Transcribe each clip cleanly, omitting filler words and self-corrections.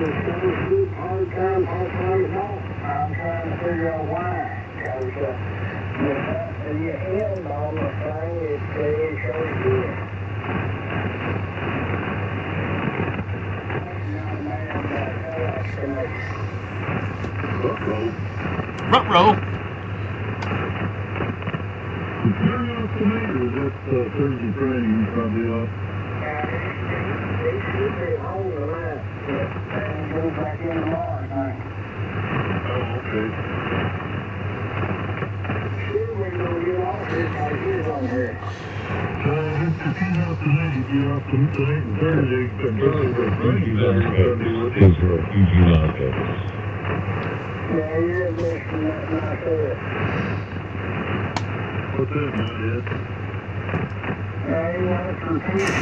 hard time I'm trying to figure out why. Because the end on the thing, it shows good. Ruh-roh. Very off tonight, or is that Thursday, Friday you probably off? They should be home tonight. And go back in tomorrow, I think. Oh, okay. Sure, we're going to get off this like this on here. If he's off tonight, if you're off tonight and Thursday, then probably the Friday, Saturday, Sunday with you. Yeah, you're missing that myself. What's that, not yet? You want to compete?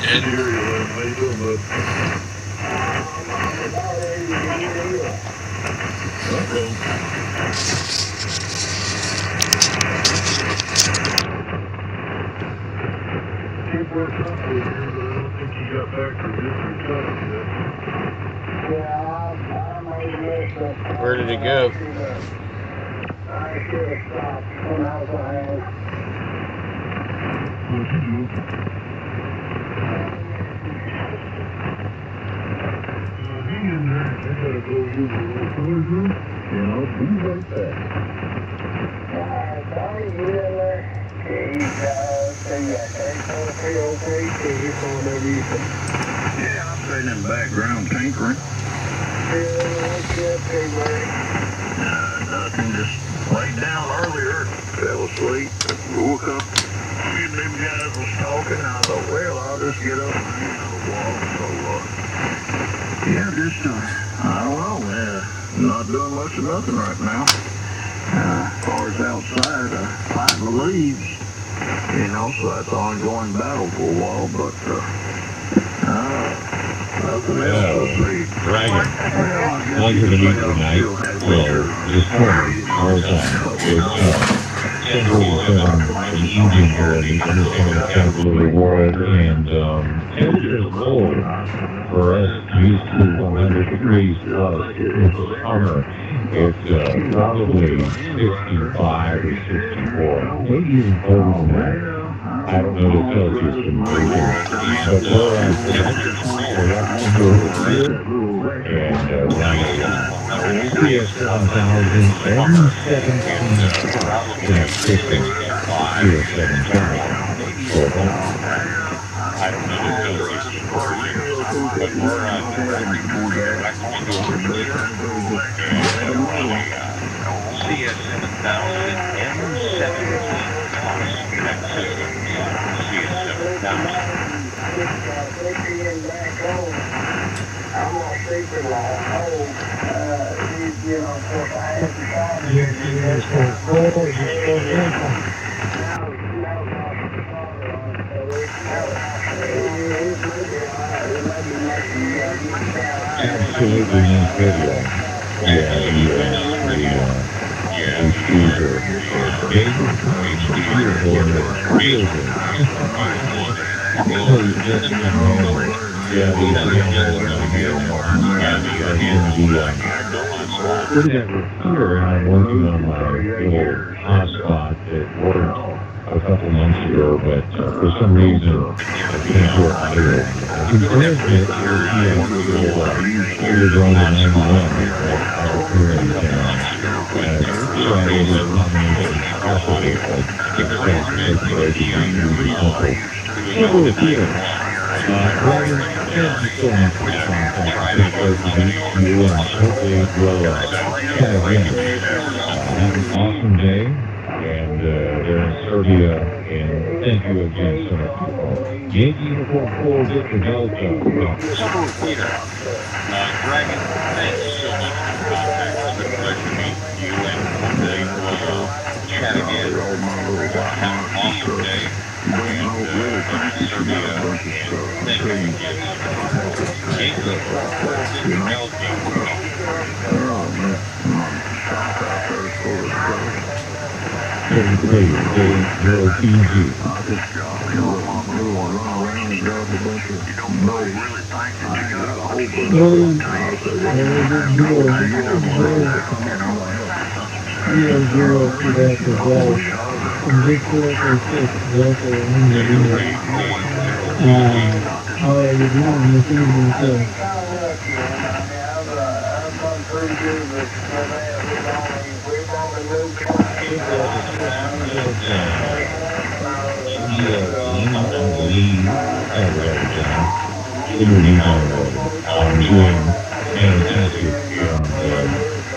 And here you are, how you doing, bud? I'm about ready to get it. Uh-oh. Keep working up over here, but I don't think you got back for this or touch yet. Yeah, I made this. Where did it go? I should have stopped when I was ahead. What'd you do? Hang in there. I gotta go use the little toilet room, and I'll be right back. I'll be in there. Yeah, I'm sitting in the background tinkering. Nothing, just laid down earlier, fell asleep, woke up, and them guys was talking. I thought, well, I'll just get up and walk. So, yeah, just, I don't know, not doing much of nothing right now. As far as outside, fighting the leaves, so that's an ongoing battle for a while, but, nothing else to see. Dragon. Pleasure to meet you tonight. Well, this morning, our time, it's 10:47 in the evening here in the entertainment capital of the world, and temperature is cold for us, used to 100 degrees plus. It's summer. It's probably 65 or 64, maybe even colder than that. I don't know the Celsius conversion, but we're at and CS 1017 consistent CS 7000. So I don't know the Celsius conversion, but we're CS 7000 M17 connect system. CS 7000. I'm not sleeping like cold. Of course, I had to try to get this Absolutely no video. Yeah, the shooter. Putting that repeater, and I'm working on my little hotspot that worked a couple months ago, but for some reason I can't work here. You transmit your you're going to 91 out here in town. So I was a combination of expense circulation and simple appearance. Roger, thank you so much for the contact. It's great to meet you, and hopefully we'll chat again. Have an awesome day, and there in Serbia, and thank you again so much for calling. Yankee Uniform 4, Victor Delta. Dragon, thank you so much for the contact. It's a pleasure to meet you, and hopefully we'll chat again. Have an awesome day. And Serbia, and thank you again. Yankee Uniform 4, Victor Delta. Please, Fiji. got a bunch of nobody really thinks that you got a whole bunch of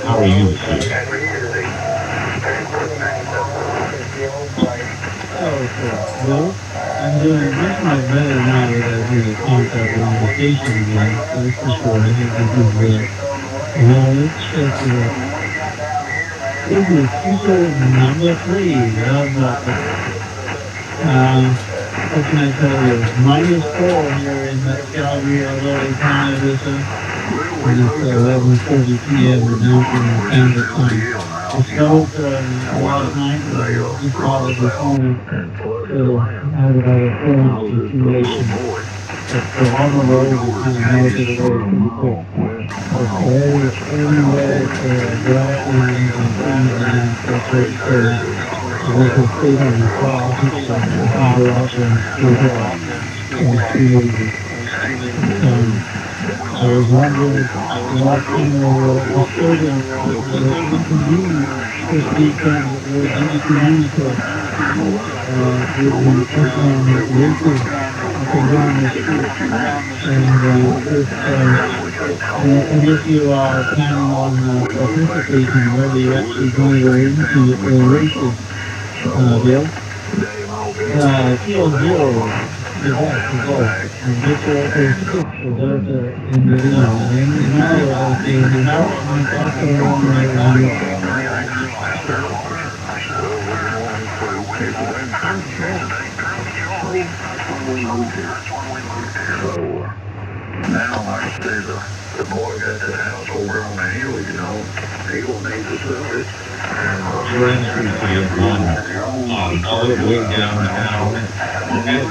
how are you, sir? Well, I'm doing much better now that I've been in contact with the station again. That's for sure. I think this is let's check it out. This is episode number 3 of what can I tell you? -4 here in Calgary, although Canada, and it's 11:30 p.m. in Mountain Standard Time. It snowed last night, and I just called it this morning. So I had about a storm situation. But on the road, it kind of melted away pretty quick. It's very wet, grasslands and trees, and that's what it says. So we can stay on the cross and power up and still out. It's too easy. I was wondering what kind of slogan we can use this weekend with DEPT'S with the person on the vehicle up and down the street. And if you are planning on participating, whether you're actually going to go into the races, Bill, field zero is back to go. And get your upper six for that in the now, like I say, the boy got that house over on the hill, you know. He will need to sell it. All the way down now, as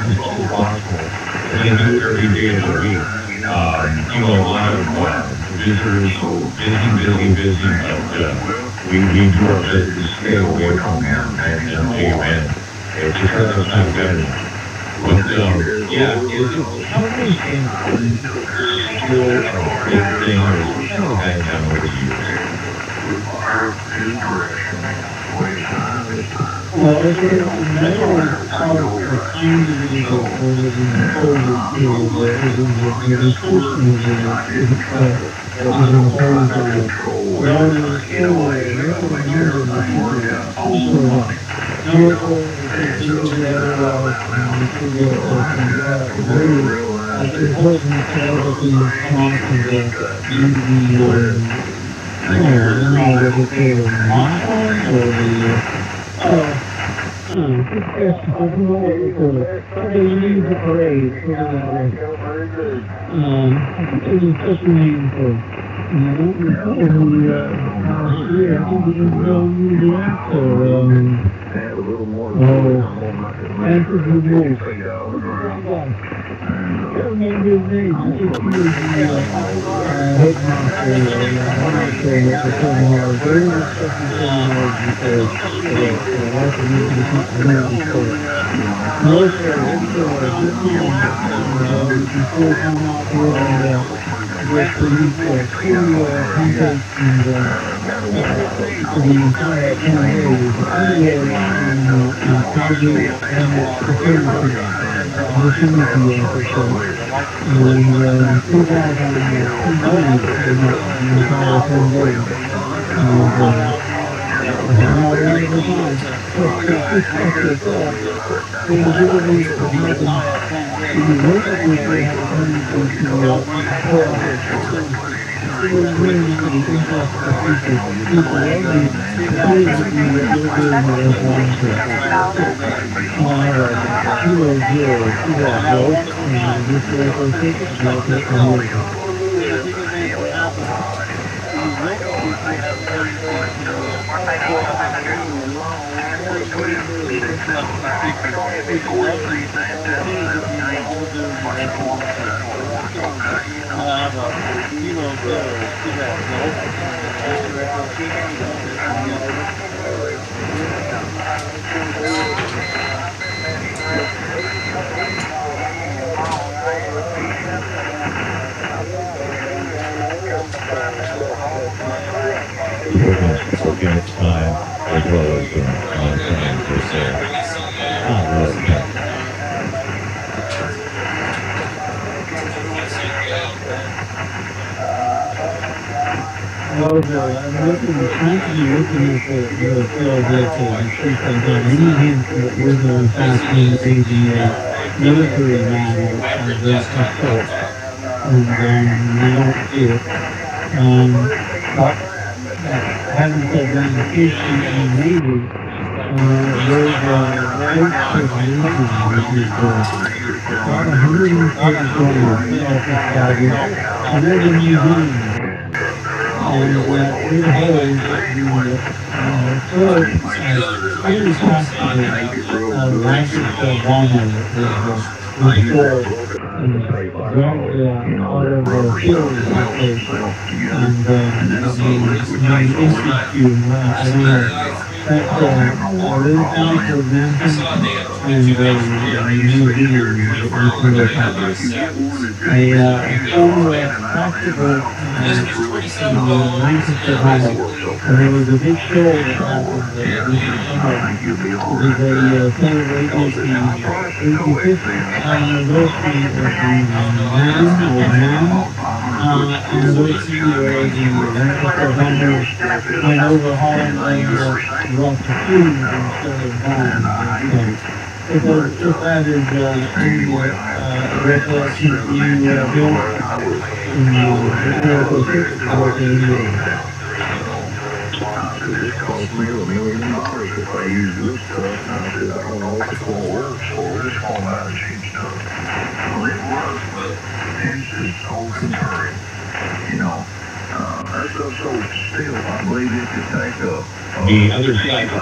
much as possible. And do it every day of the week. You know, a lot of visitors, busy, but we do our best to stay away from here and amen. It's just that it's not better. But, yeah, it's how many things still a big thing that has done over the years. Well, it's a matter of how the kind of individual or the COVID field that is in the discussion is imposed on it. Well, it's still a record number of people. Now, it's important to everything constant Looking at time as well as scientists there. Well, I'm trying to be looking at the field that since I've done any hint with the fascinating AGA military manual of that assault, and I don't see it. But having said that, in case you maybe there's a right circulation which is about 130 kilometers off the target, so there's a museum. And it holds the third really possible Lancaster bomber that was restored and dragged out of the field location and made institute. I don't know. That's really fun for advancing and museum that we can look at. A former practical Lancaster bomber. And there was a big show that happened this summer. It was a celebration of the 85th anniversary of the anniversary where the Lancaster bombers went over Holland and brought the food instead of bombs. If that is any recollection that you built in historical circumstances, It cost me $1 million if I use this stuff. And I said, I don't know what the phone works for. This phone might have changed up. Well, it works, but it's just so concerning. You know, that stuff's so still. I believe it could take up. The other side of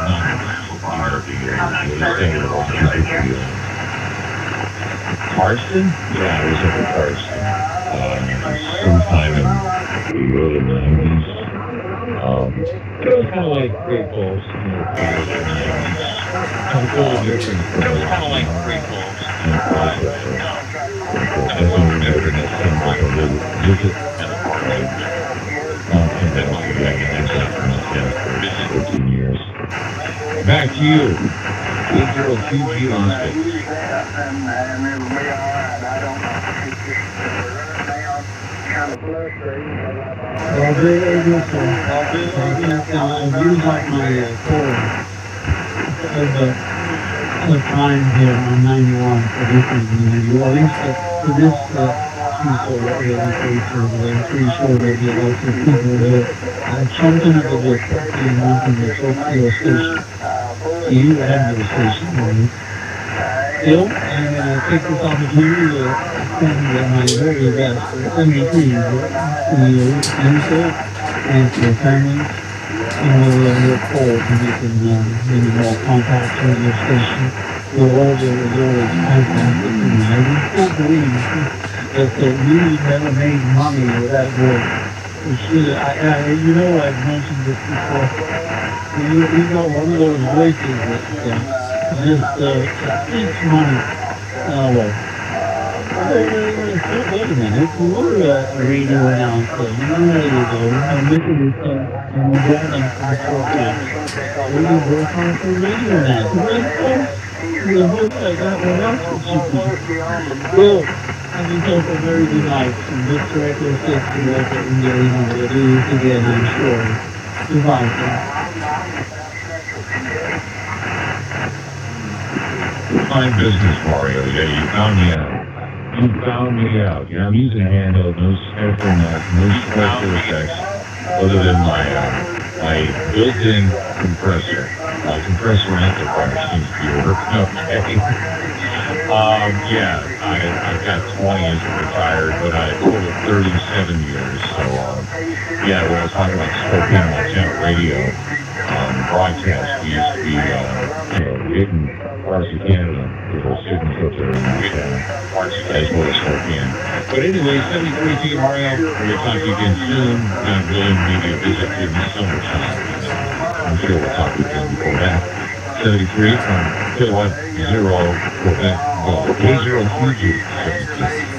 Carson? Yeah, I was up at Carson. Sometime in the early 90s. It was kind of like Great Falls. Different. It was kind of like Great Falls. I don't remember that thing like a little visit. For 14 years. Back to you. Digital QG on it. Well, very good, sir. I do like my forum of the time here on 91 for this evening, at least for this piece of education, I'm pretty sure there'll be lots of people that something of a bit in wanting to talk to a station. You have your station, right? Still, I'm going to take this opportunity to send my very best for MVP to you, yourself, and to your families. And we'll look forward to making many more contacts with your station. The weather is always fantastic to me. I just can't believe that you never made money with that work. You know I've mentioned this before. You got one of those voices that just speaks money. Well, wait a minute. You were a radio announcer. You know where you go. I'm making this thing and we're going for 4 years. What do you work on for radio announcer? The hope I got, what else would you do? Well, have yourself a very good night. And this director says to you that we really want to do this again, I'm sure. Goodbye, sir. Fine business, Mario. Yeah, you found me out. You found me out. Yeah, I'm using a handheld, no special effects, other than my built-in compressor. Compressor amplifier seems to be working okay. Yeah, I've got 20 as a retired, but I total 37 years. So, yeah, when I was talking about Spokane, Montana radio, broadcast used to be, hitting parts of Canada, little signals up there, as well as Spokane. But anyway, 73 TRL, we'll talk to you again soon. William, maybe a visit here in the summertime. I'm sure we'll talk again before that. 73 from Kilowatt Zero, Quebec, K0 Fuji, 73.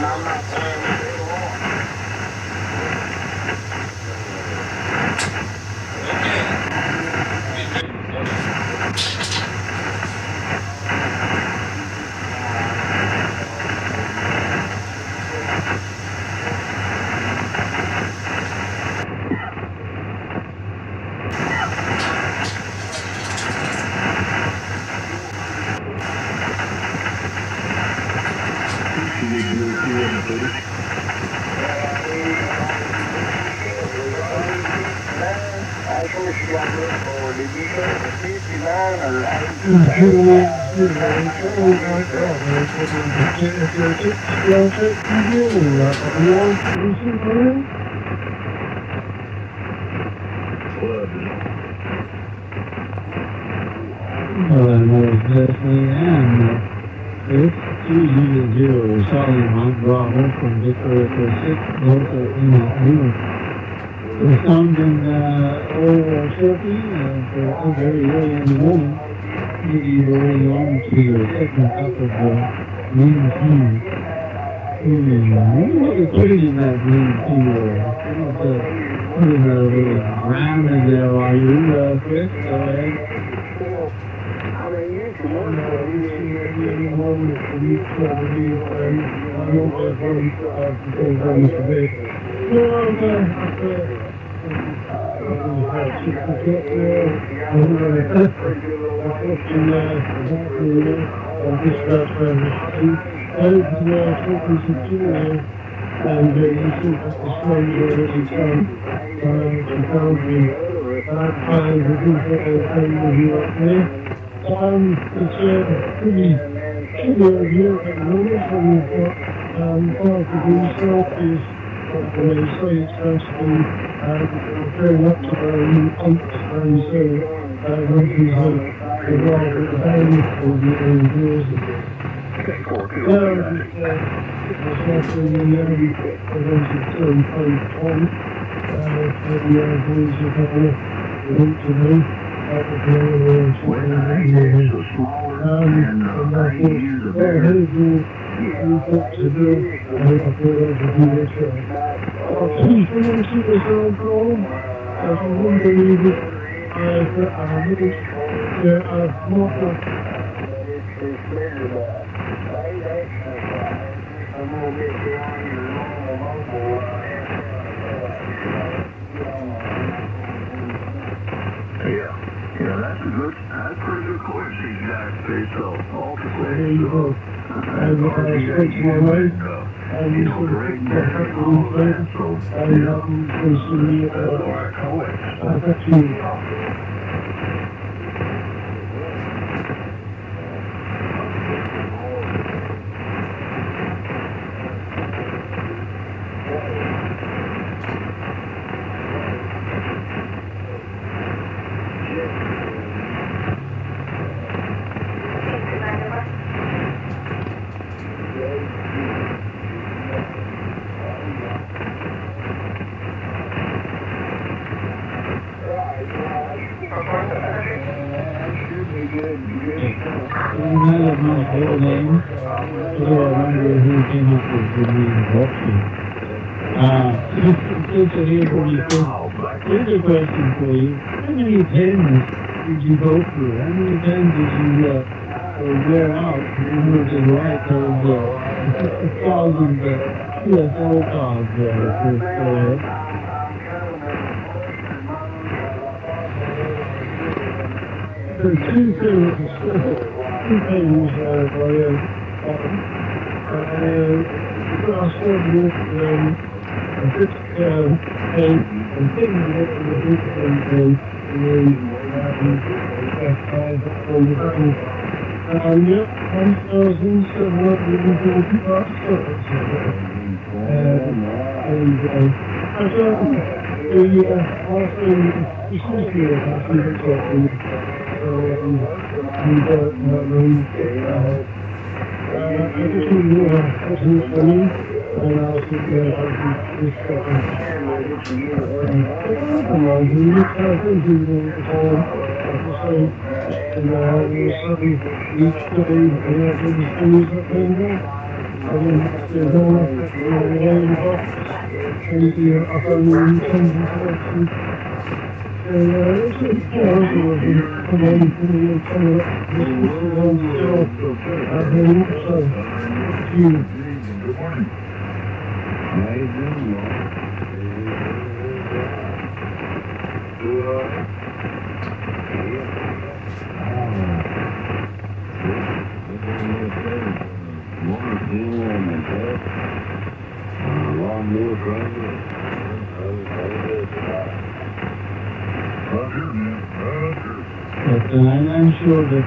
I'm sure that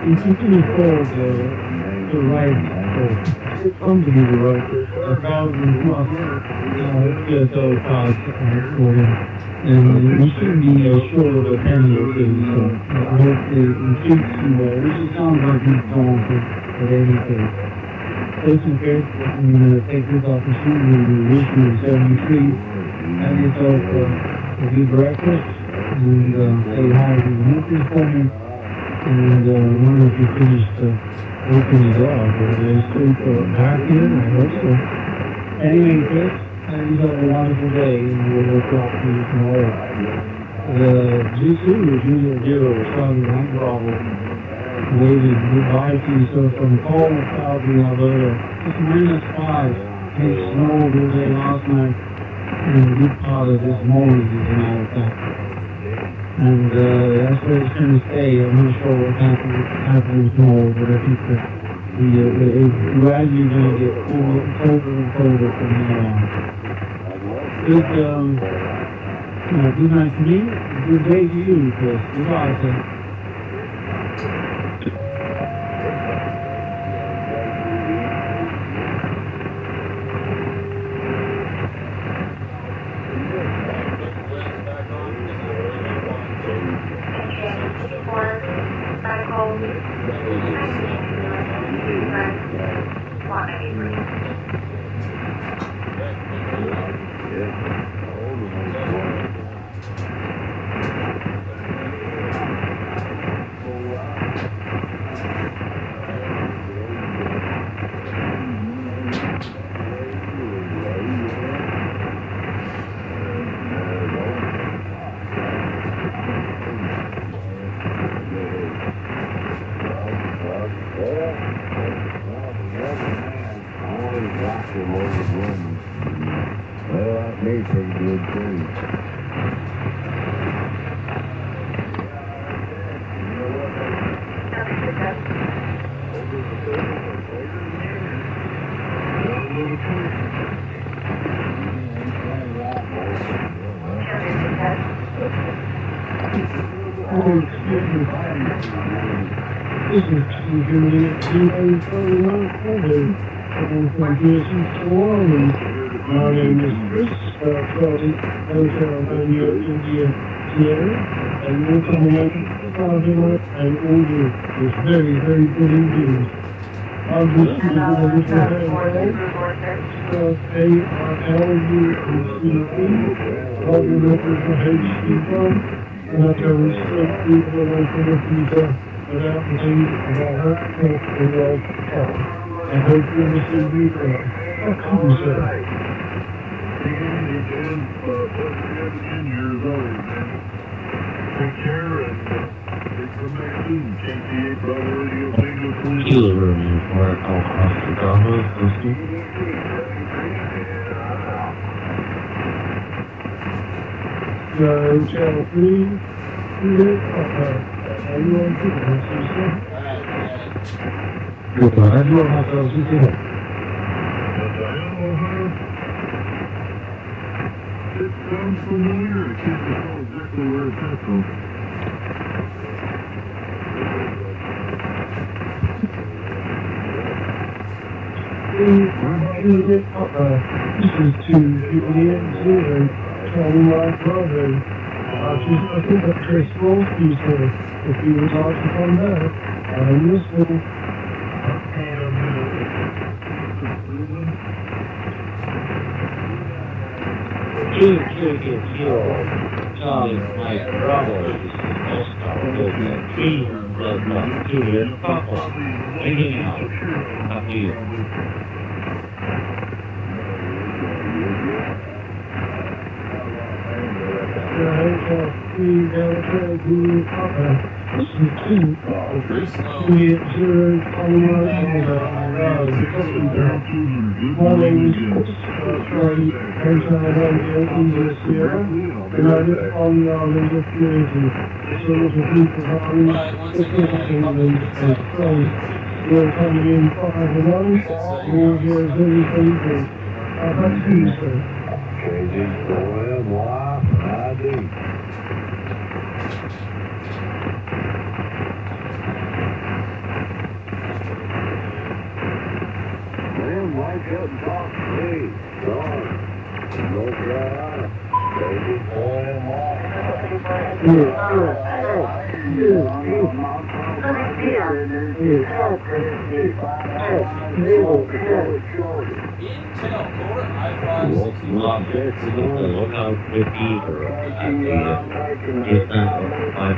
if you can afford to write, come to be the writer, 1,000 plus PSO costs for him. And you shouldn't be short of a penny or two, so I hope it keeps you there. It sounds like he's going for anything. Listen, Chris, I'm going to take this opportunity to wish you 73. Have yourself a good breakfast and say hi to the missus for me. And I wonder if you finished working your dog. There's sleep back here, I hope so. Anyway, Chris, you have a wonderful day, and we'll talk to you tomorrow. G2 is usual zero, starting one problem. Waving goodbye to you, so from cold, cloudy Alberta, it's -5. It snowed all day last night, and a good part of this morning, as a matter of fact. And that's where it's going to stay. I'm not sure what's happening tomorrow, but I think that it's gradually going to get colder and colder from now on. Good night to me. Good day to you, Chris. Goodbye, sir. told my brother, she's looking at Chris Wolfie's here. If he would like to come back, I'm listening. Charlie, my brother, is Oscar, he does not kill your papa. Anyhow, up to you.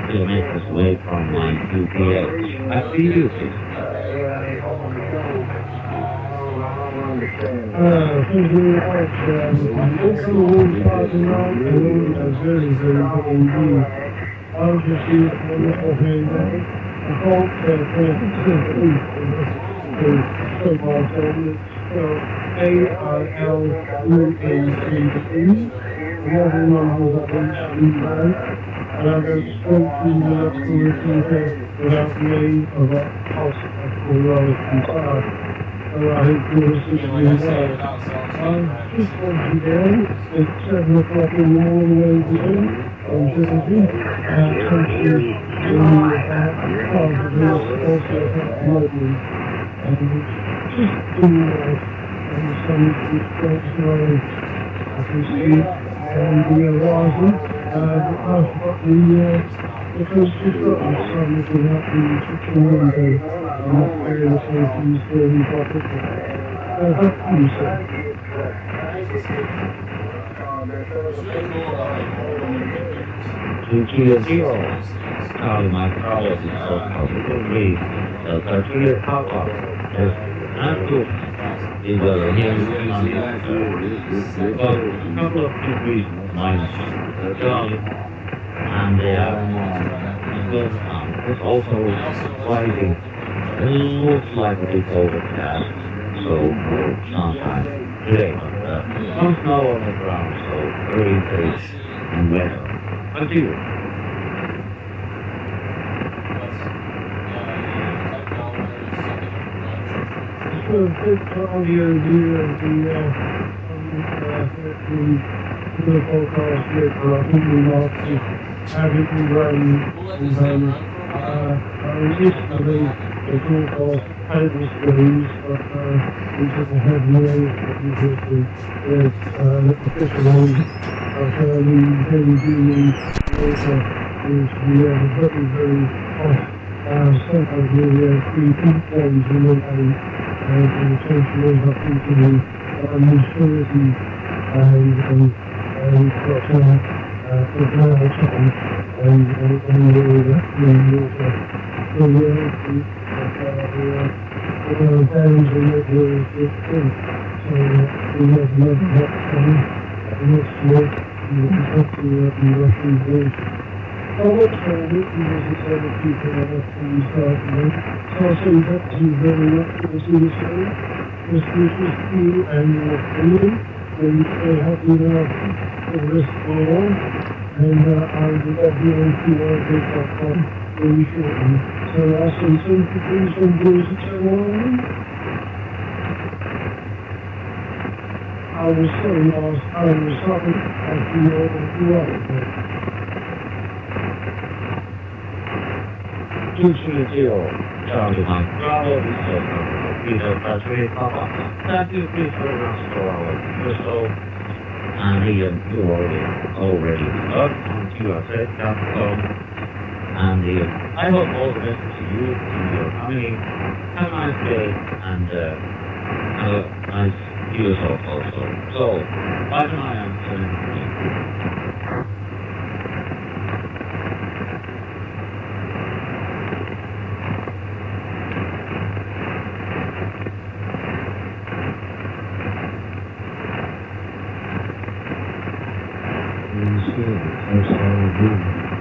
Kilometers away from line 2PH. After you, thank you very much. Thanks for the whole party night, and very, very good indeed. I'll just see a wonderful handout. I hope that so far AILUACE. The other numbers are HUI. And I'm going to spoke to the computer without the aid of a house of quality time. I hope you'll see me well. Just want you down at 7 o'clock in the morning over there on Jersey. Country in about half of this also about London. And just doing that and some response knowledge. I can see and the horizon. I've got the first two buttons starting to help me to communicate and not very safety very pocket. Back to you, sir. Zero. Charlie, my colleague is so positively the papa is not good. Is a hand on the actor. But a couple of degrees minus Charlie. And it's also rising. It looks like it's overcast, so sometime today. Some snow on the ground, so very days and weather. But you? So a big part of your view of the forecast with heating up to having to run recently the forecast had this release but we took a heavy wave because the fishermen are fairly heavy duty water is we have a very, very hot sometimes we have 3 peak days in one day and the attention is up into the maturity and we've got the ground time and the water. So dams and rivers is full. So we have another hot summer next year and we'll be up to the Russian bridge. I look forward to visit other people that have to start with. So I'll say thank you very much for listening to the show. This wishes to you and your family. And stay happy now for the rest of the day. And I'll be back here on QRJ.com very shortly. So I'll send some please some boys to turn on. I was sorry, after your right. 270 Charlie Mike Bravo Research Peter Patrick Papa. Thank you, please, for the rest of our and he already logged onto QSS.com, and I hope all the best to you and your family. Have a nice day, and have a nice yourself also. So, bye for now, I'm sending you.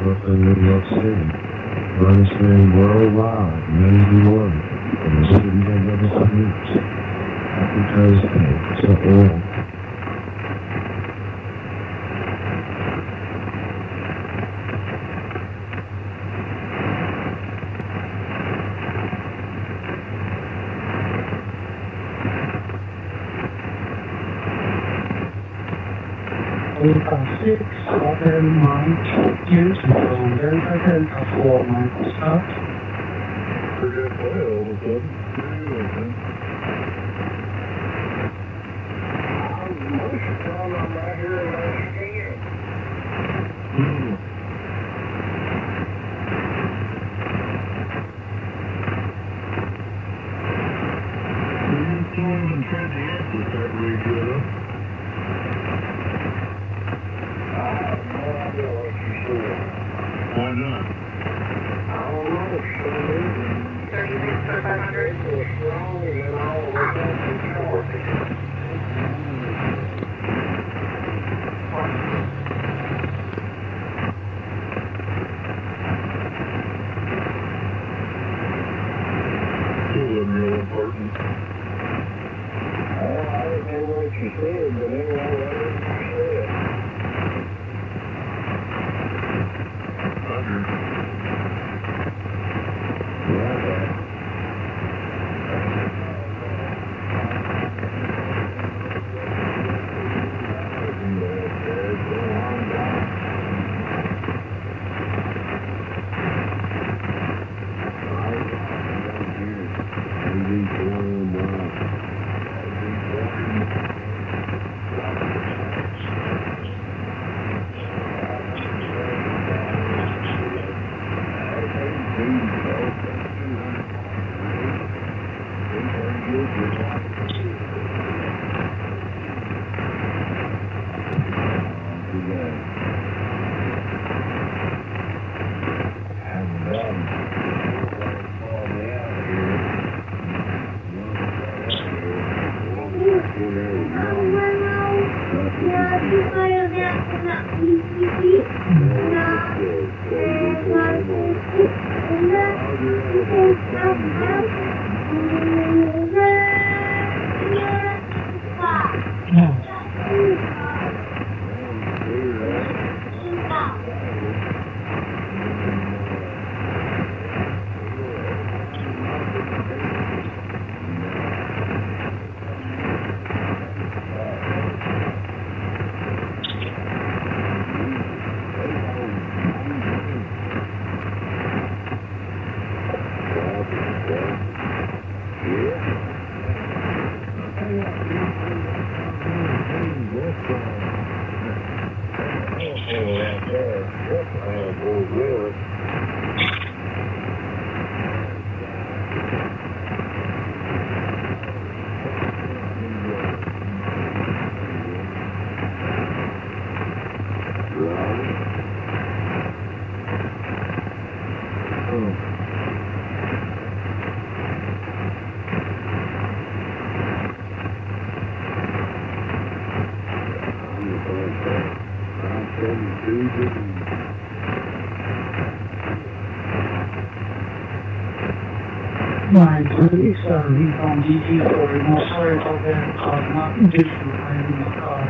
Brooklyn, New York City, broadcasting worldwide, Navy One, from the cities of the news. Happy Thursday to all. We've got 6 other mic years from Delta Delta 4 Microsoft. Forget play all of a sudden. Most of them I'm right here in my skin. You told and tried to act with that radio. I have no idea what you said. Why not? I don't know, for some reason. 36 for 500. It was strong and then all of a sudden it's short. Still wasn't real important. Well, I didn't hear what you said, but anyway, whatever you said. My police are from DT for no sorry about that. I'm not different. I'm in the car.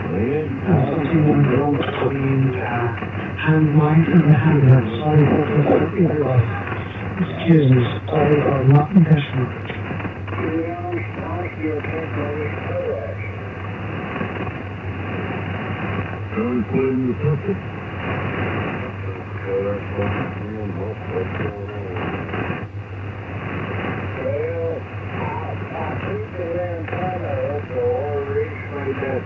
Something went wrong between hand mic and the handheld. Sorry for the excuse me. Sorry, I'm not intentional. I'm playing the puppet. I think the damn time I hope the Lord reached me that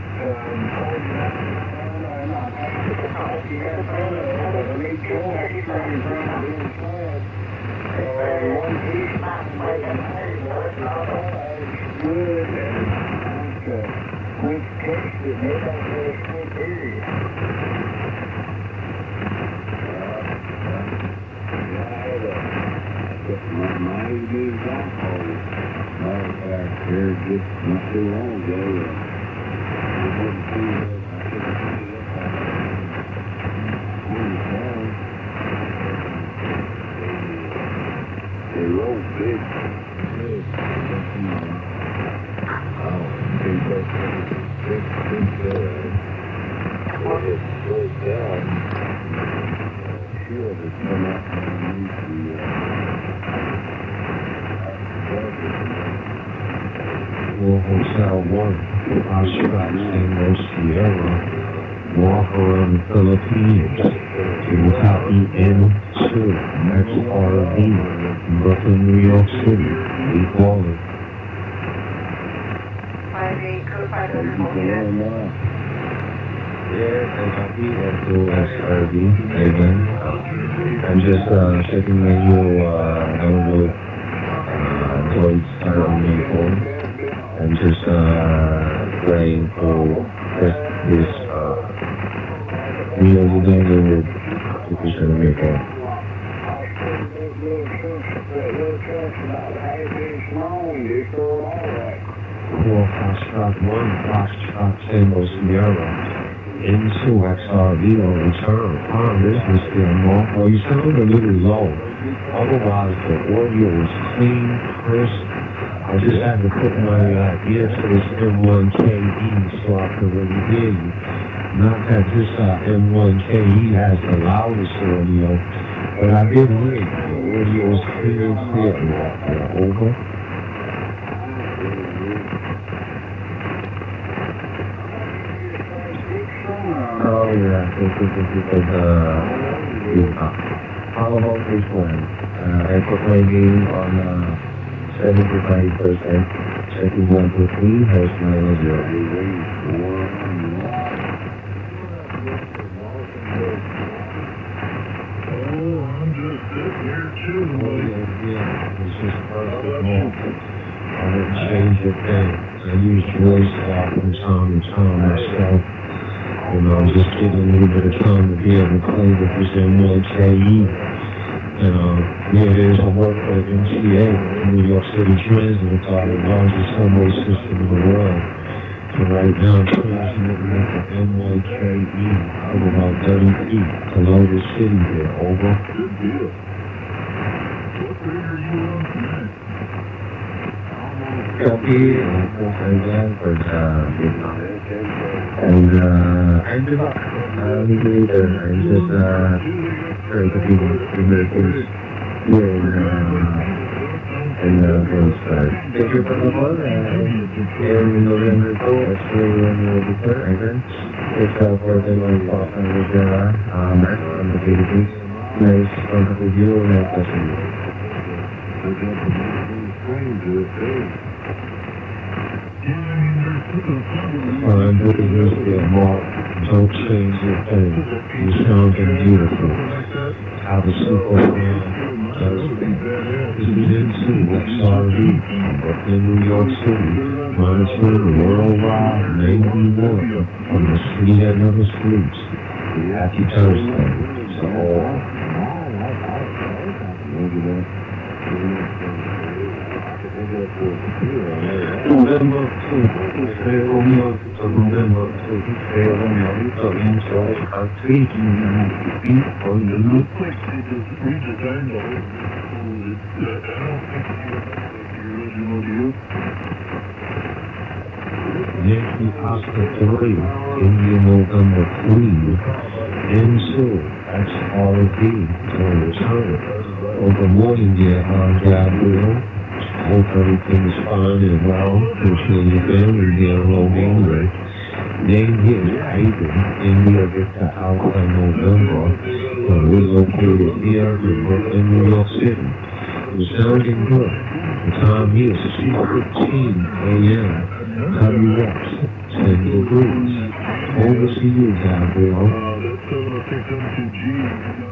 Hotel 1, Oshkosh, St. Sierra, walk around the Philippines, copy N2, XRV, Brooklyn, New York City, equality. Yeah, copy N2, XRV, again. I'm just checking when you download Droid's Maple. I'm just praying for this downloaded application of Maple. For Foxtrot 1, Foxtrot Tango Sierra, into XRV on return. This is still more. Well, you sound a little low. Otherwise, the audio is clean, crisp. I just had to put my ear to this M1KE so I could really hear you. Not that this M1KE has the loudest audio, but I did hear you. The audio is clear and clear. Over. Oh yeah, because how about this one? I put my game on 75%. Checking 1 to 3 has -0. I'm just sitting here too. Yeah, it's just perfect moment. I didn't change a thing. I use voice from time to time myself. You know, just getting a little bit of time to be able to play with this M1KE. Yeah, there's a work of MTA, New York City Transit, the largest subway system in the world. So right now, I'm transmitting with the M1KE of about 30 feet below the city here. Over. Good deal. What grade are you on tonight? Copy, and that, but, I give up. Later, I just, trying to be Americans here in Williamsburg. Thank you for the call, in November 2, it's really return, I think. It's for the long talk with Matt from the Philippines. Nice contact with you, and nice talking to you. I'm looking at this more. Don't change your thing. You sounding beautiful. How the Superman does things. This is into XRV, Brooklyn, New York City, monitoring worldwide, maybe more from the street and other streets. Happy Thursday to all. November 2, Romeo to November 2, Romeo to enjoy our taking on the loop. Yankee Oscar 3, India November 3, into XRV on return. Over morning, Gabriel. Hope everything is fine and well. Wish you and your family there along English. Name here is Ivan. India gets to Alpha November. And we're located here in Brooklyn, New York City. We're sounding good. The time here is 6:15 a.m. WX 10 degrees. Over to you, Gabriel. 602G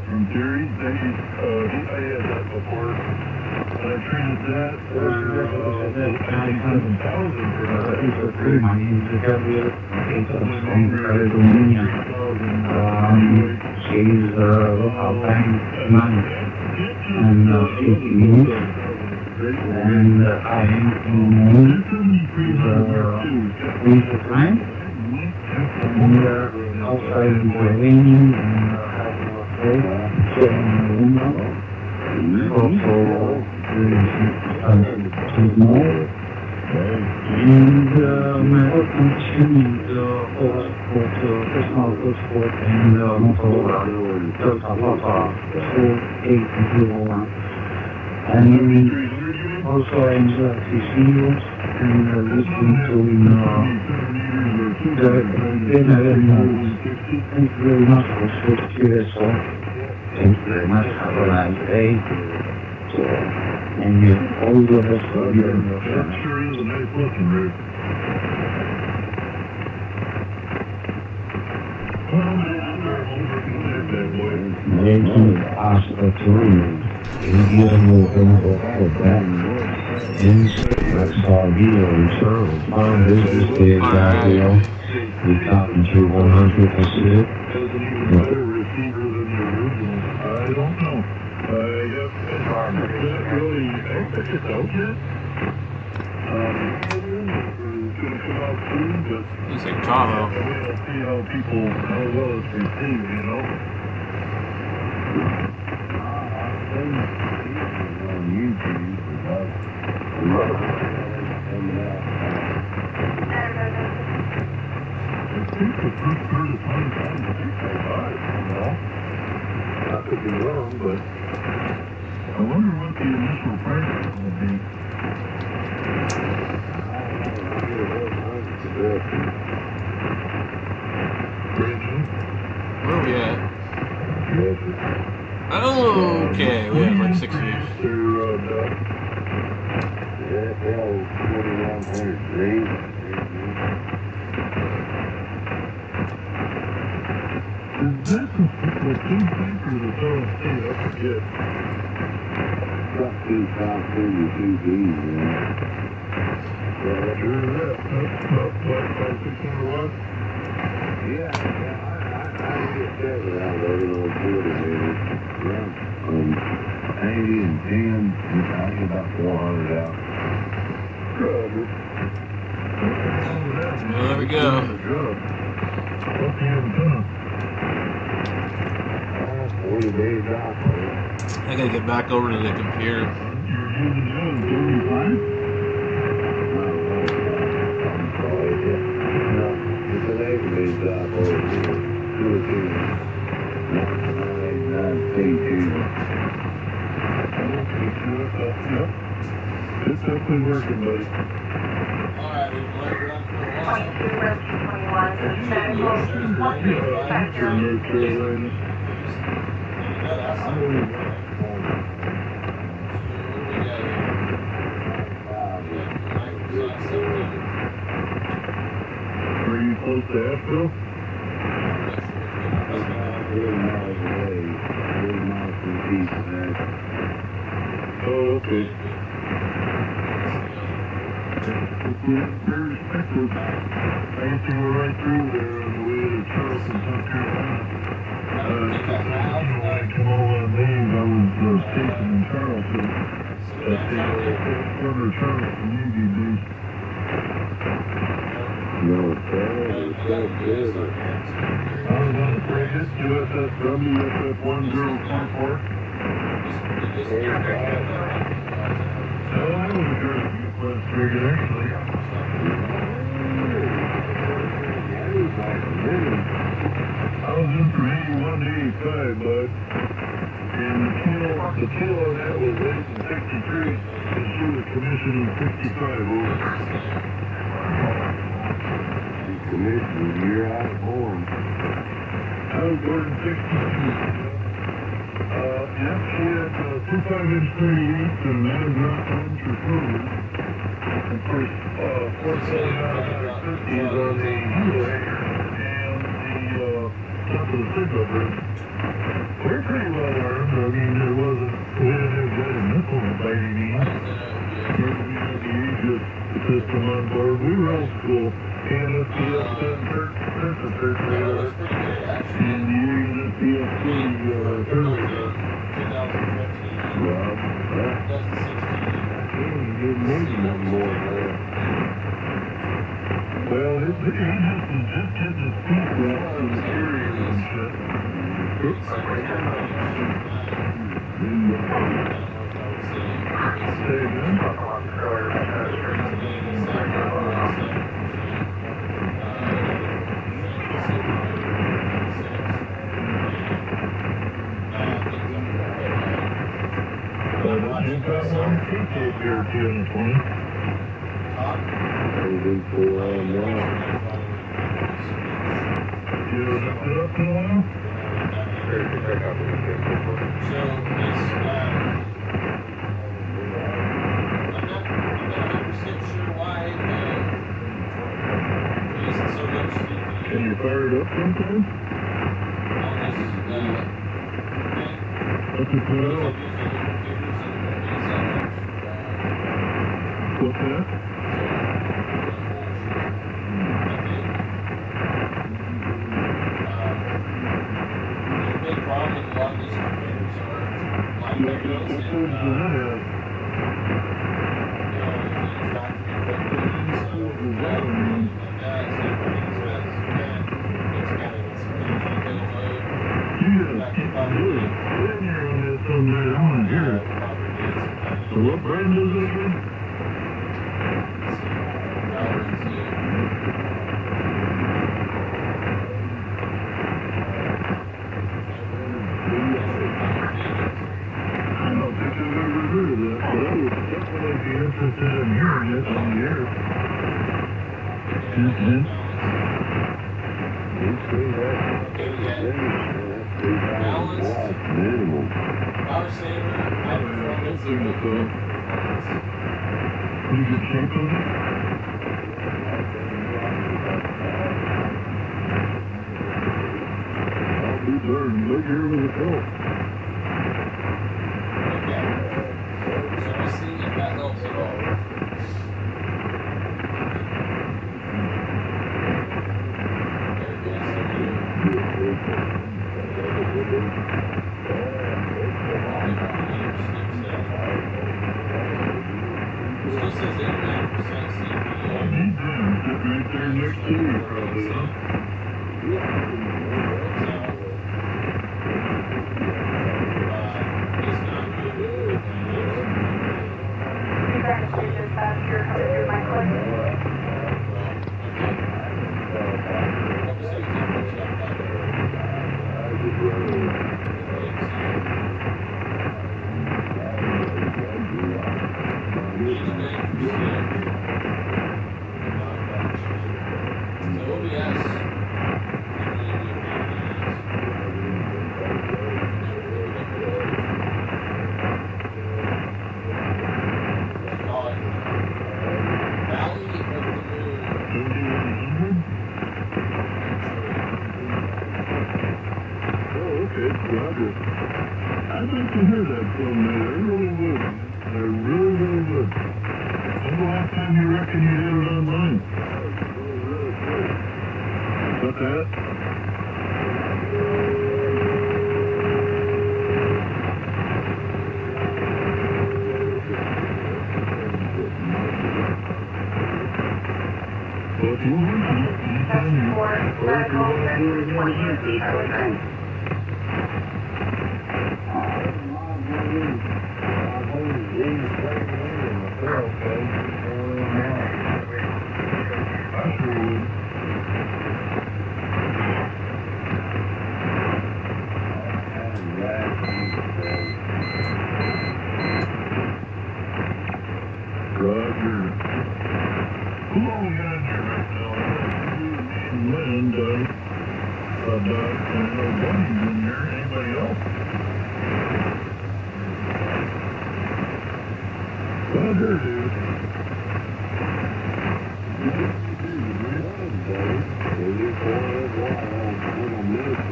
from Terry. I had that before. I traded that for 87,000 for that. She's local bank money and 50 minutes. And I am with the time. And outside the raining and having a face, sitting in the window. Also, more. And my work continued for personal sport and Motorola Delta 4801. And also I enjoy TCUs and listening to the internet news. Thank you very much for switching to this one. Thank you very much. Have a nice day. And you all the best for you and your That sure is a nice looking rig. Making hasta turismo, enviando como back in Sabio and Charles. Our business is Gabriel. We talking to 100%. I don't know. Really, it's out yet. It's going to come out soon, but It's like Tahoe. we'll see how well it's received, you know. On YouTube, I think the first part of 2025, you know. I could be wrong, but I wonder what the initial price will be. Where are we at? Oh, okay, we have like 6 years. Is that the two thinkers or something? I forget. Got 252 B's, man. Sure is that. That's about 600 watts. Yeah, I get that around there on 40 minutes. Yeah. 80 and 10, I get about 400 out. Well, there we go. What's the antenna? 40 days out, man. I gotta get back over to the computer. You're using that in 35? It's an 8 days out over here. 2 or 2. 989 Yep. It's definitely working, buddy. Alright, we've learned run for a while. 22 Road 221, Central, 1 You're in North Carolina. Are you close to Asheville? 40 miles away. 40 miles from the east, man. Oh, okay. Very respectful. I used to go right through there on the way to Charleston, South Carolina. When I came over on leave, I was stationed in Charleston at the corner of Charleston Navy base. No, it's so good. I was on the frigate USS WSF-1044. That was a great frigate, actually. I was in from 81 to 85, bud. And the keel on that was 63, and she was commissioned in 65 over. Commissioner, you're out of form. I was born in 62. Yeah, she had 2 5-inch 38s and 9 drop 1 retrievers. Of course, 4 7 50s on the helo hanger. And the top of the pickup bridge. We're pretty well armed. I mean, we didn't have got a missile by any means. We had the Aegis system on board. We were old school. NSPF 10 surface radar. And the NSPF 20 turbo gun. 2015. Rob, That's the 16. good movie on board there. Well, it just hit the speed wrap to the carrier and shit. Oops. Say again? You got one PK here, 220. You hooked it up to the one? So it's, I'm not 100% sure why it isn't so much the Can you fire it up sometime? What's it put out? What's that? So what brand is it again? I don't think I've ever heard of that, but I would definitely be interested in hearing it on the air. Power saver, high performance. Pretty good shape of it? I'll be darned. Look here with the pelt. So we'll see if that helps at all. Still says 89% CPU. I need them. Sit right there next to you, probably, huh? Roger. I'd like to hear that someday. I really would. I really, really would. When's the last time you reckon you did it online? What's that? Well, if you want to, anytime you, or if you want to do it again tonight, that's fine.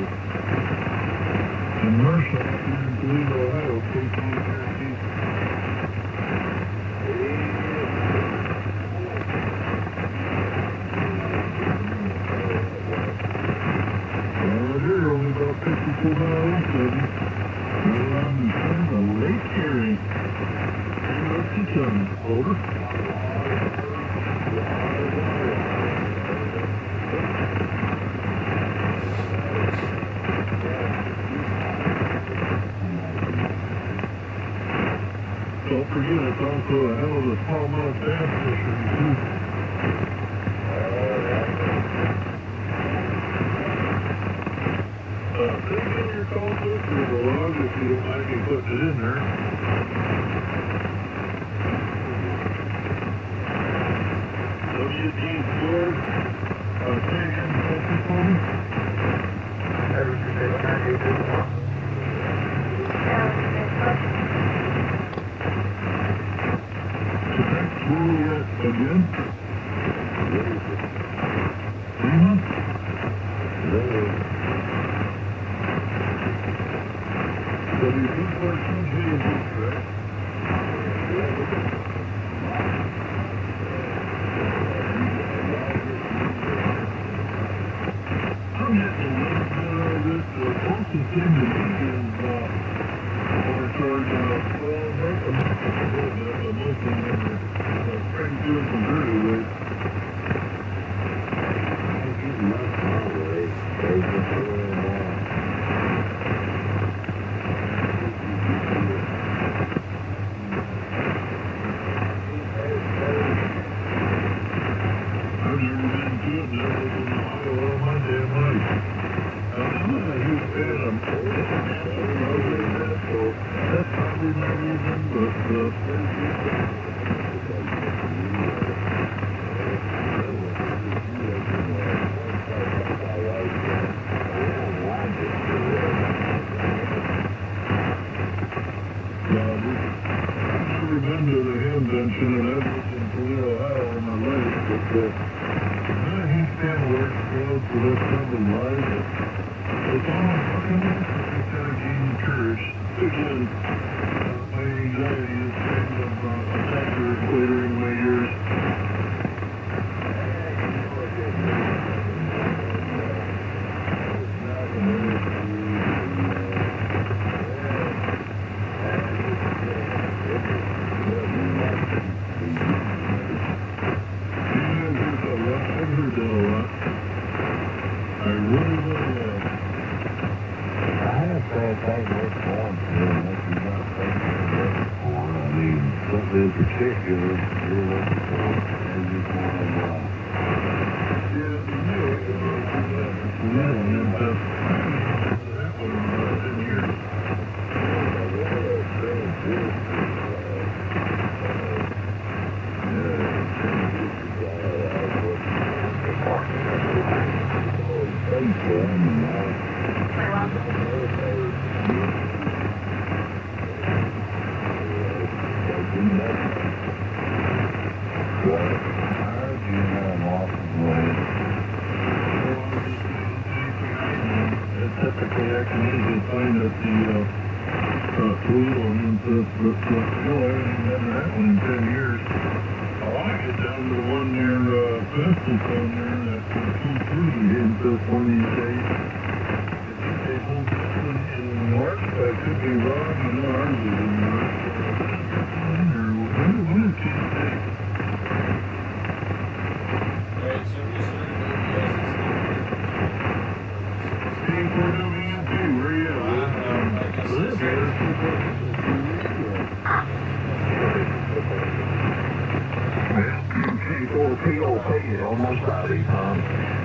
Well, Well, all of a sudden, a late hearing. What's the time? Over? Don't forget, it's also a hell of a smallmouth bass fishery, too. Take in your call book or a log if you don't mind me putting it in there. W.T. Ford, say again, question for me? Where are we at again?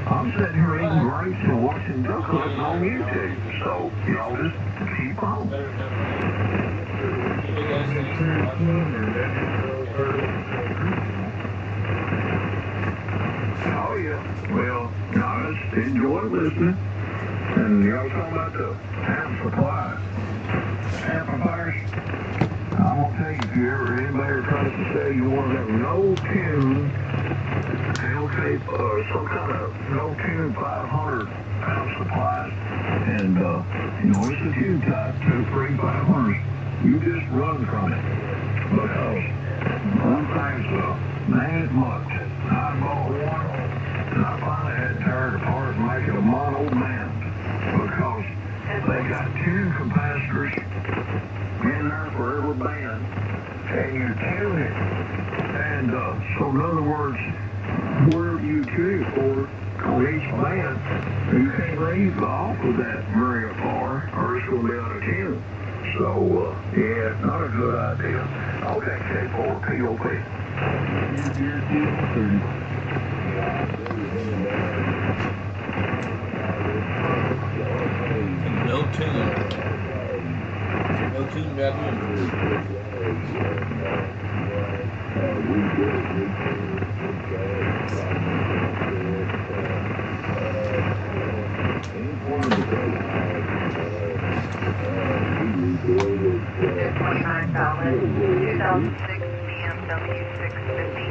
I'm sitting here eating grapes and watching duck hunting on YouTube, so y'all just keep on. Oh yeah, well, I just enjoy listening, and y'all talking about the amp supply, amplifiers. I'm gonna tell you, if you ever anybody tries to say you want to have no tune, tape or some kind of no tune 500 amp supplies, and it's a tune type 2, 3, 500s. You just run from it because one thing's man it much. I bought one and I finally had to tear it apart and make it a mono man because they leave off of that very far, or it's going to be out of tune. So, yeah, not a good idea. Okay, K4, POP. No tune. No tune got him. $29, 2006 BMW 650.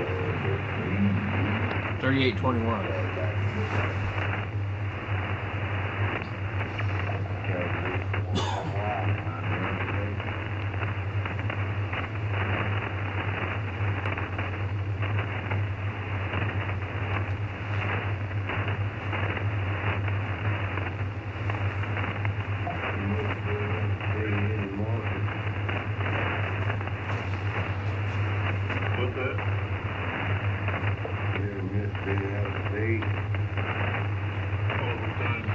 3821. What's that? All the time.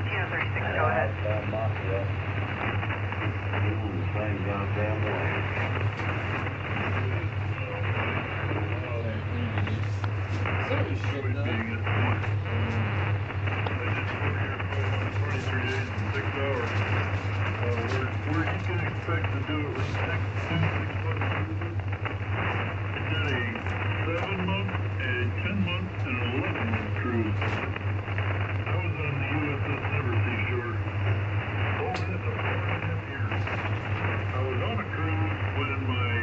Chino 36, go ahead. Somebody's shitting up. Being at point. I just put here 23 days and 6 hours. Where you can expect to do it with 6 months. It did a 7-month, a 10-month, and an 11-month cruise. I was on the USS Never Seashore. Oh, that's a 4.5 years. I was on a cruise when my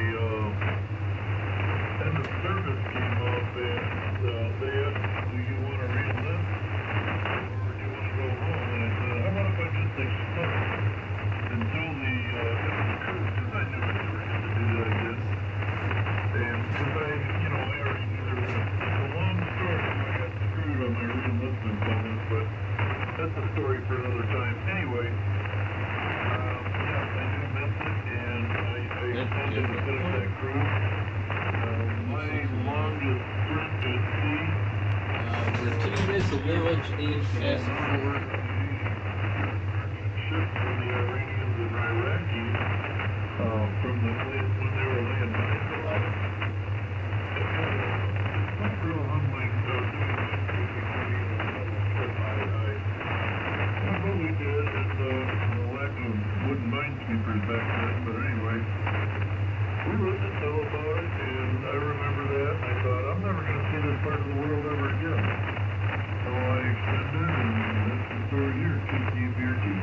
end of service came up, and they asked, do you want to re-enlist, or do you want to go home? And I said, how about if I just extend until the end of the cruise? Because I knew I never had to do that again. And because I already knew they were going to, it's a long story how I got screwed on my re-enlistment bonus, but that's a story for another time. Anyway, yes, I do miss it, and I extended to finish that cruise. My longest sprint at sea. The team is the village HS4. Ships from the Iranians and Iraqis from the place when they were laying mines off. Not real humbling doing that trip. What we did is the lack of wooden minesweepers back then, but anyway, we lived in Telebar, and I remember that. I thought, I'm never going to see this part of the world ever again. So I extended, and that's the story here. Kiki Beerty.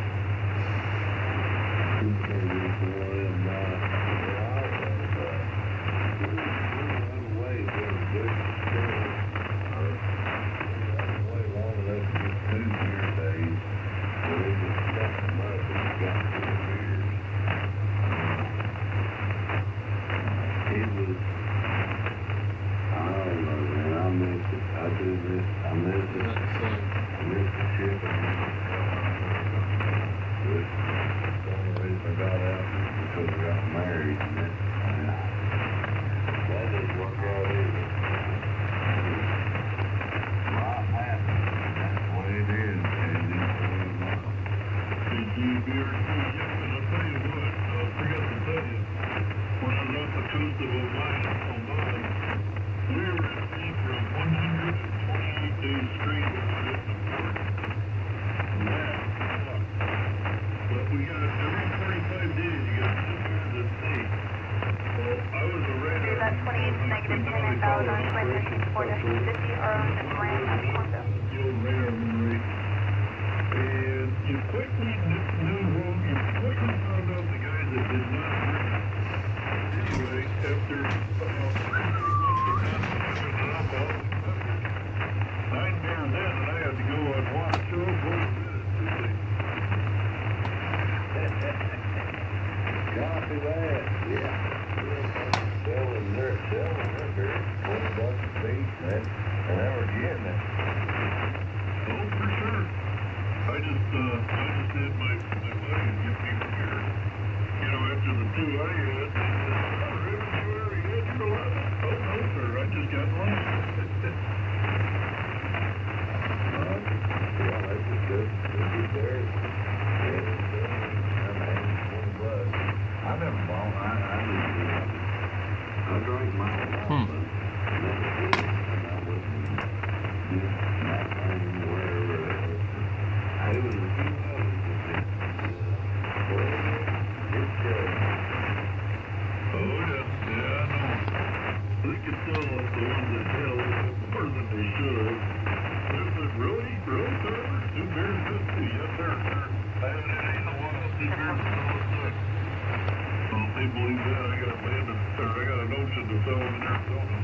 with the fellow in Arizona.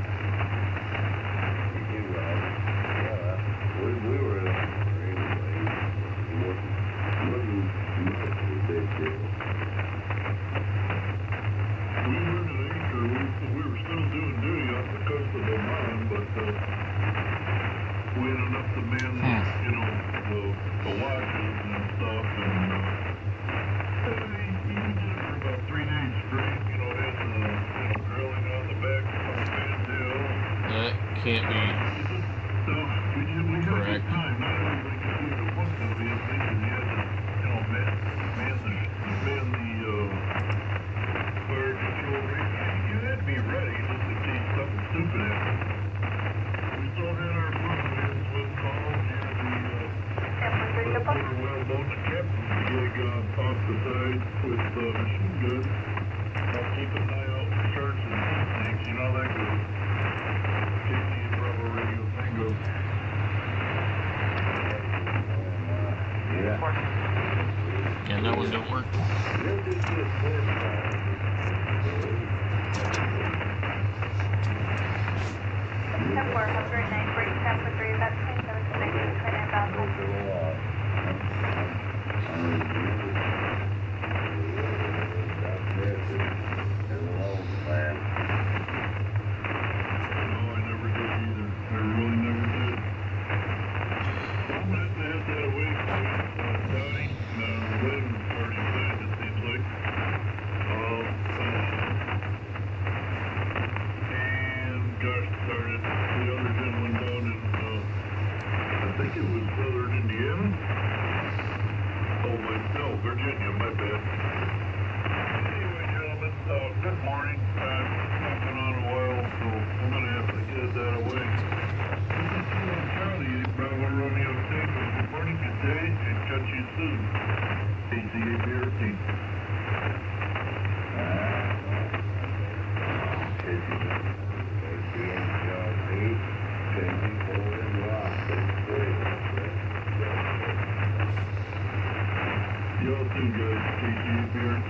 We were in anyway. Wasn't much of a big deal. We were in an acre. We were still doing duty off the coast of Oman, but we had enough to man, you know, the lodges and stuff, and we did it for about 3 days straight. You know, had the drilling on the back of the Sand Hill. That can't be. So we had a good time. Not everybody could do it at once, obviously, because you had to, you know, man the fire control rate. You had to be ready just in case something stupid happened. We still had our fun. We had swim calls. You had the motor whaleboat and the captain's gig off the side with machine guns. Keep an eye out for sharks and sea snakes. You know how that goes. KC Bravo Radio Tango. Yeah, that one don't work. Temper 109 for Temper 3, that's 27 connected, Virginia, my bad. Anyway, gentlemen, good morning. Not been on a while, so I'm going to have to get that away. This is Charlie, Bravo Romeo Tango. Good morning, good day, and catch you soon. ACABRT. Y'all too, guys. KCBRT.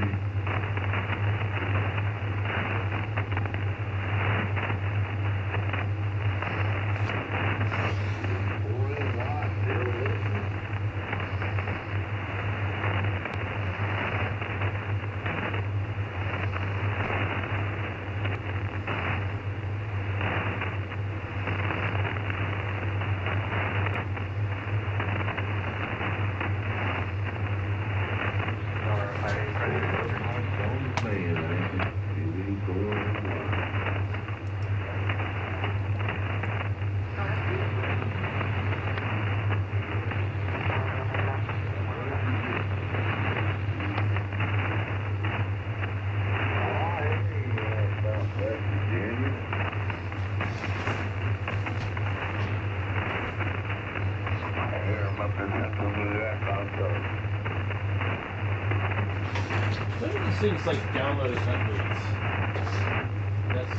What are these things like download updates? That's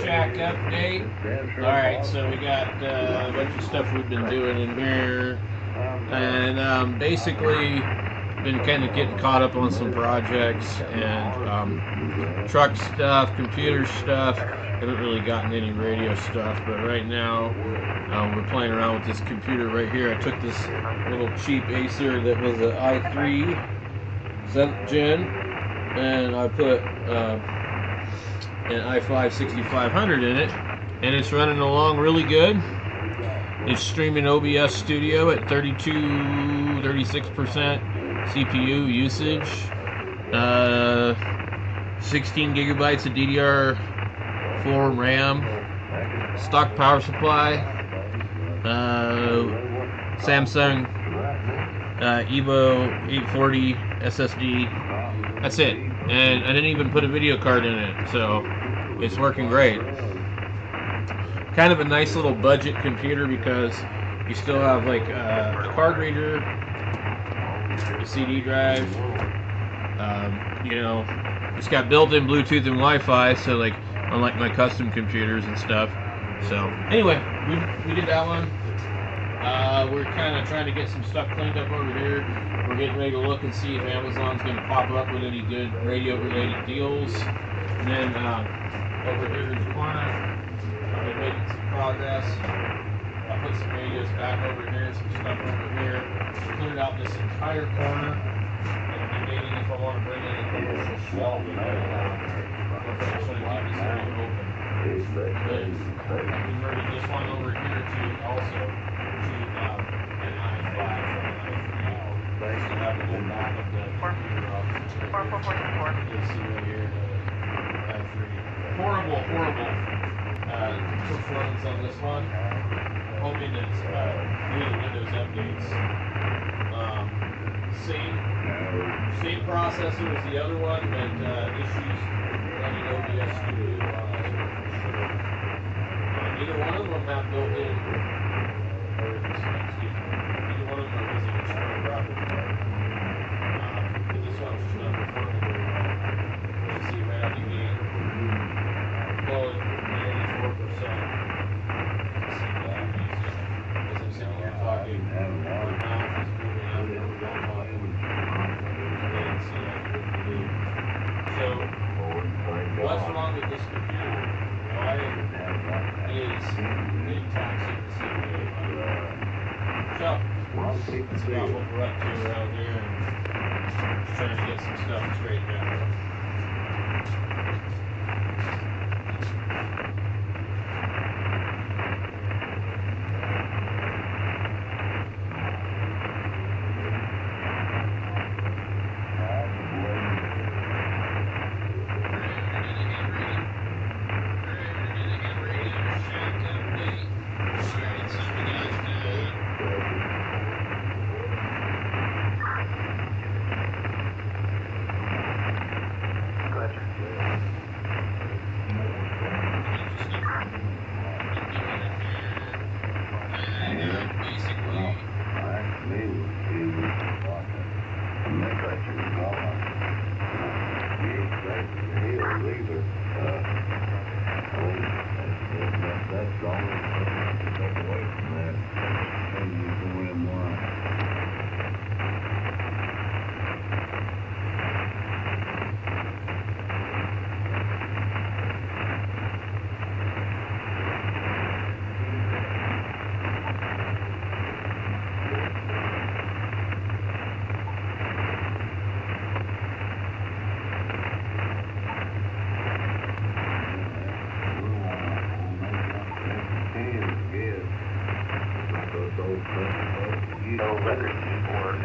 Shack update. Alright, so we got a bunch of stuff we've been doing in here, and basically been kind of getting caught up on some projects and truck stuff, computer stuff. Haven't really gotten any radio stuff, but right now we're playing around with this computer right here. I took this little cheap Acer that was an i3 7th gen, and I put an i5 6500 in it, and it's running along really good. It's streaming OBS Studio at 36% CPU usage, 16 gigabytes of DDR4 RAM, stock power supply, Samsung Evo 840 SSD. That's it. And I didn't even put a video card in it, so it's working great. Kind of a nice little budget computer because you still have like a card reader, a CD drive, you know, it's got built-in Bluetooth and Wi-Fi, so like unlike my custom computers and stuff. So anyway, we did that one. We're kind of trying to get some stuff cleaned up over here. We're getting ready to look and see if Amazon's going to pop up with any good radio-related deals. And then over here in the corner, I've been making some progress. I put some radios back over here, some stuff over here. Cleared out this entire corner. And I'm debating if I want to bring in a commercial shelving or if I just want to keep this area open. But I converted this one over here to also an i5 from an i3. So I have to go back of the computer office. 4444. You can see right here the i3. Horrible performance on this one. I'm hoping it's due to Windows updates. Same processor as the other one, but issues running OBS Studio. Neither one of them have built-in, neither one of them are using external graphics card. But this one's just not performing very well. You can see right out the gate, pulling 84%. See that music. As I'm sitting here talking, my mouth is moving up and down my So, what's wrong with this computer? Why is it taxing the CPU? So, that's about what we're up to around here, and just trying to get some stuff straightened out.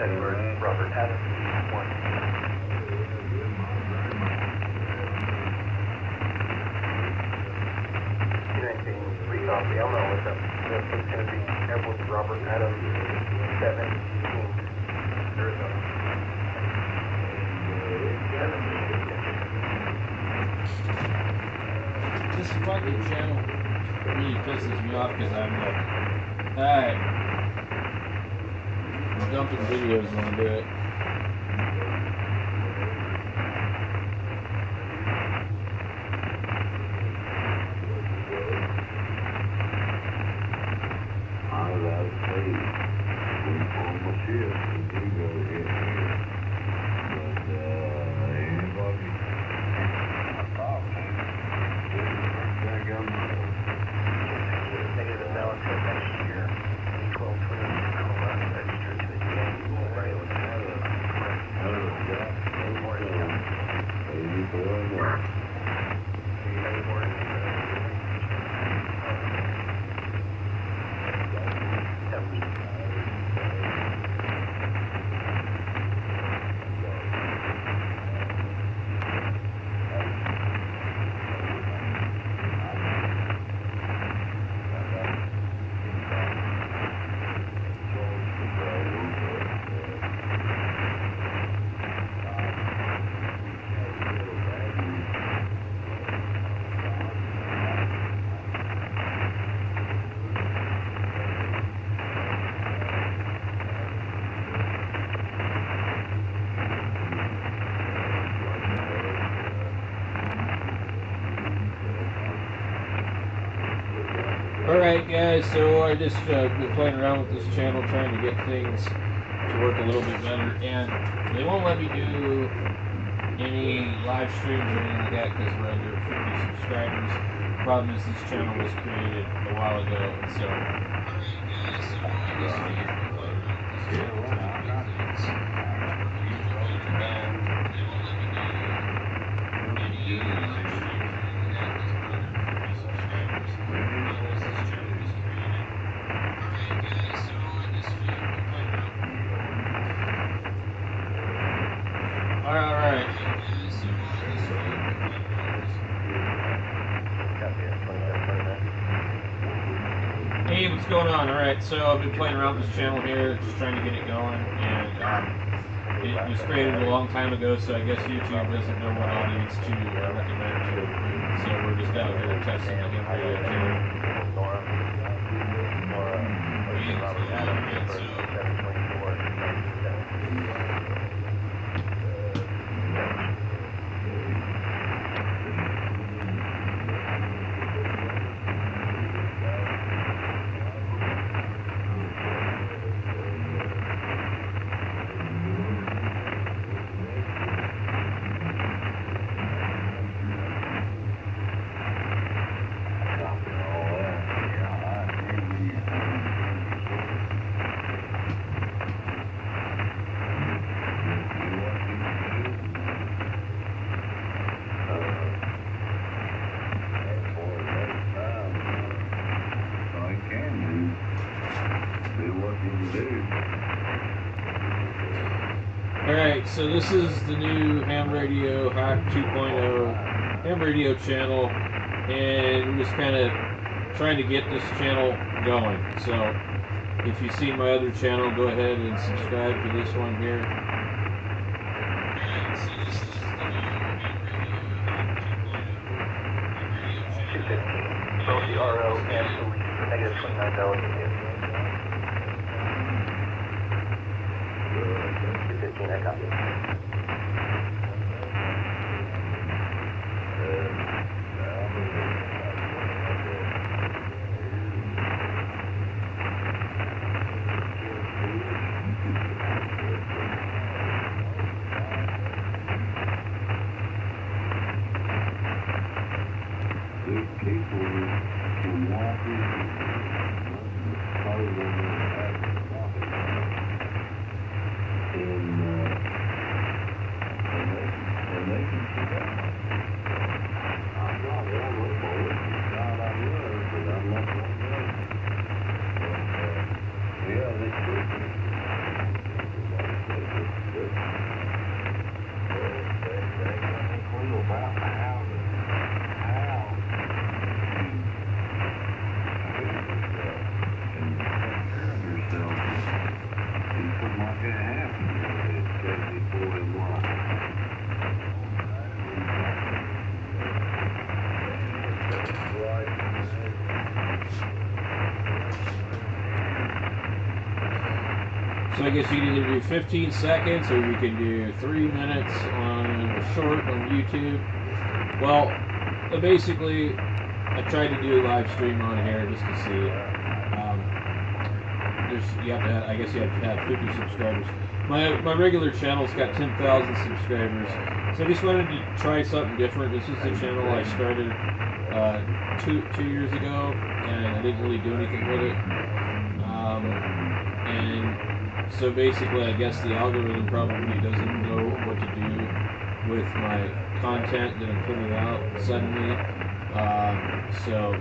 Edward Robert Adams, 1. Please off the Elmo with them. This is going to be Airport Robert Adams, 17, Arizona. This fucking channel really pisses me off because I'm like, alright, I'm dumping videos when I do it. Alright guys, so I just been playing around with this channel trying to get things to work a little bit better, and they won't let me do any live streams or anything like that because we're under 50 subscribers. The problem is this channel was created a while ago, and so Alright. Hey, what's going on? Alright, so I've been playing around with this channel here, just trying to get it going, and it was created a long time ago, so I guess YouTube doesn't know what audience to recommend to. So we're just out here testing the game video channel. Alright, so this is the new ham radio Hack 2.0 ham radio channel, and we're just kind of trying to get this channel going. So if you see my other channel, go ahead and subscribe to this one here. Both the RO and police for negative $29 a day. 215, I copy. So I guess you can either do 15 seconds or you can do 3 minutes on short on YouTube. Well, basically, I tried to do a live stream on here just to see. I guess you have to have 50 subscribers. My regular channel's got 10,000 subscribers, so I just wanted to try something different. This is the channel I started two years ago, and I didn't really do anything with it. And so basically, I guess the algorithm probably doesn't know what to do with my content that I'm putting out suddenly. So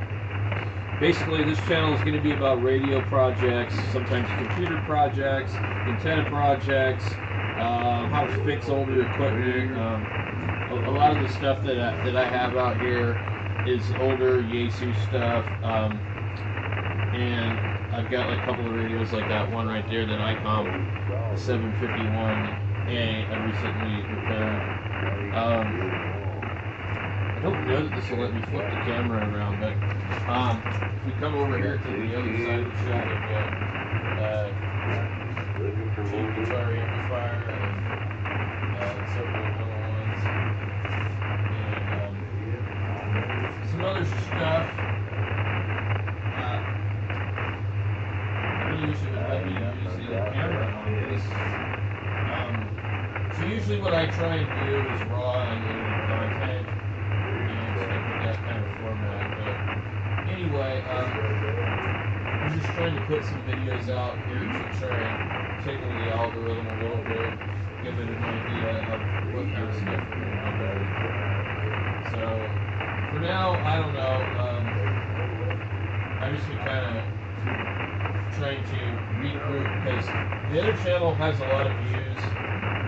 basically, this channel is going to be about radio projects, sometimes computer projects, antenna projects, how to fix older equipment. A lot of the stuff that I have out here is older Yaesu stuff, and I've got like a couple of radios like that one right there, that ICOM 751A I recently repaired. I don't know that this will let me flip the camera around, but if we come over here to the other side of the shot, I've got cheap guitar amplifier and several other ones, and some other stuff. I really wish it would let me use the camera on this. So usually what I try and do is raw and unedited content, that kind of format. But anyway, I'm just trying to put some videos out here to try and tickle the algorithm a little bit, give it an idea of what kind of stuff we're going to do. So for now, I don't know. I've just been kind of trying to regroup, because the other channel has a lot of views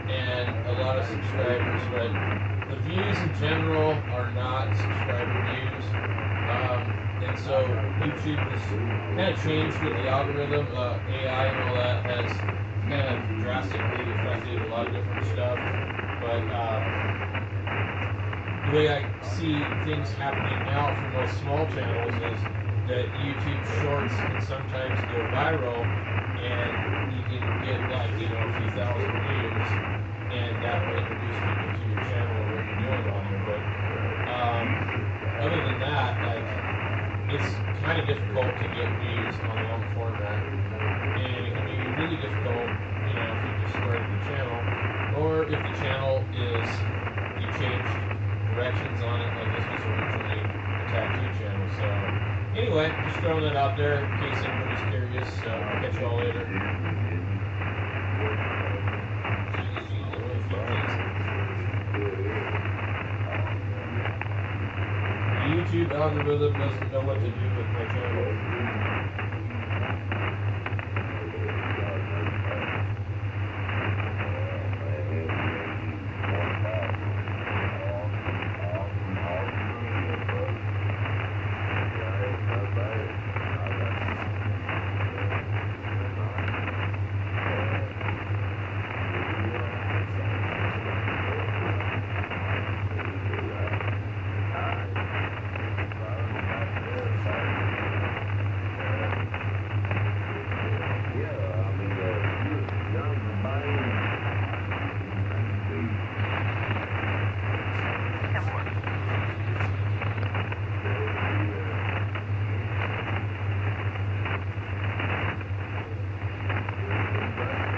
and a lot of subscribers, but the views in general are not subscriber views, and so YouTube has kind of changed with the algorithm. AI and all that has kind of drastically affected a lot of different stuff, but the way I see things happening now for most small channels is that YouTube Shorts can sometimes go viral, and you can get like, a few thousand views, and that will introduce people to your channel and what you're doing on there. But other than that, like, it's kind of difficult to get views on the long format, and it can be really difficult, if you just started the channel, or if the channel is, you changed directions on it, like this was originally a tattoo channel. So anyway, just throwing that out there in case anybody's curious. I'll catch you all later. The YouTube algorithm doesn't know what to do with my channel.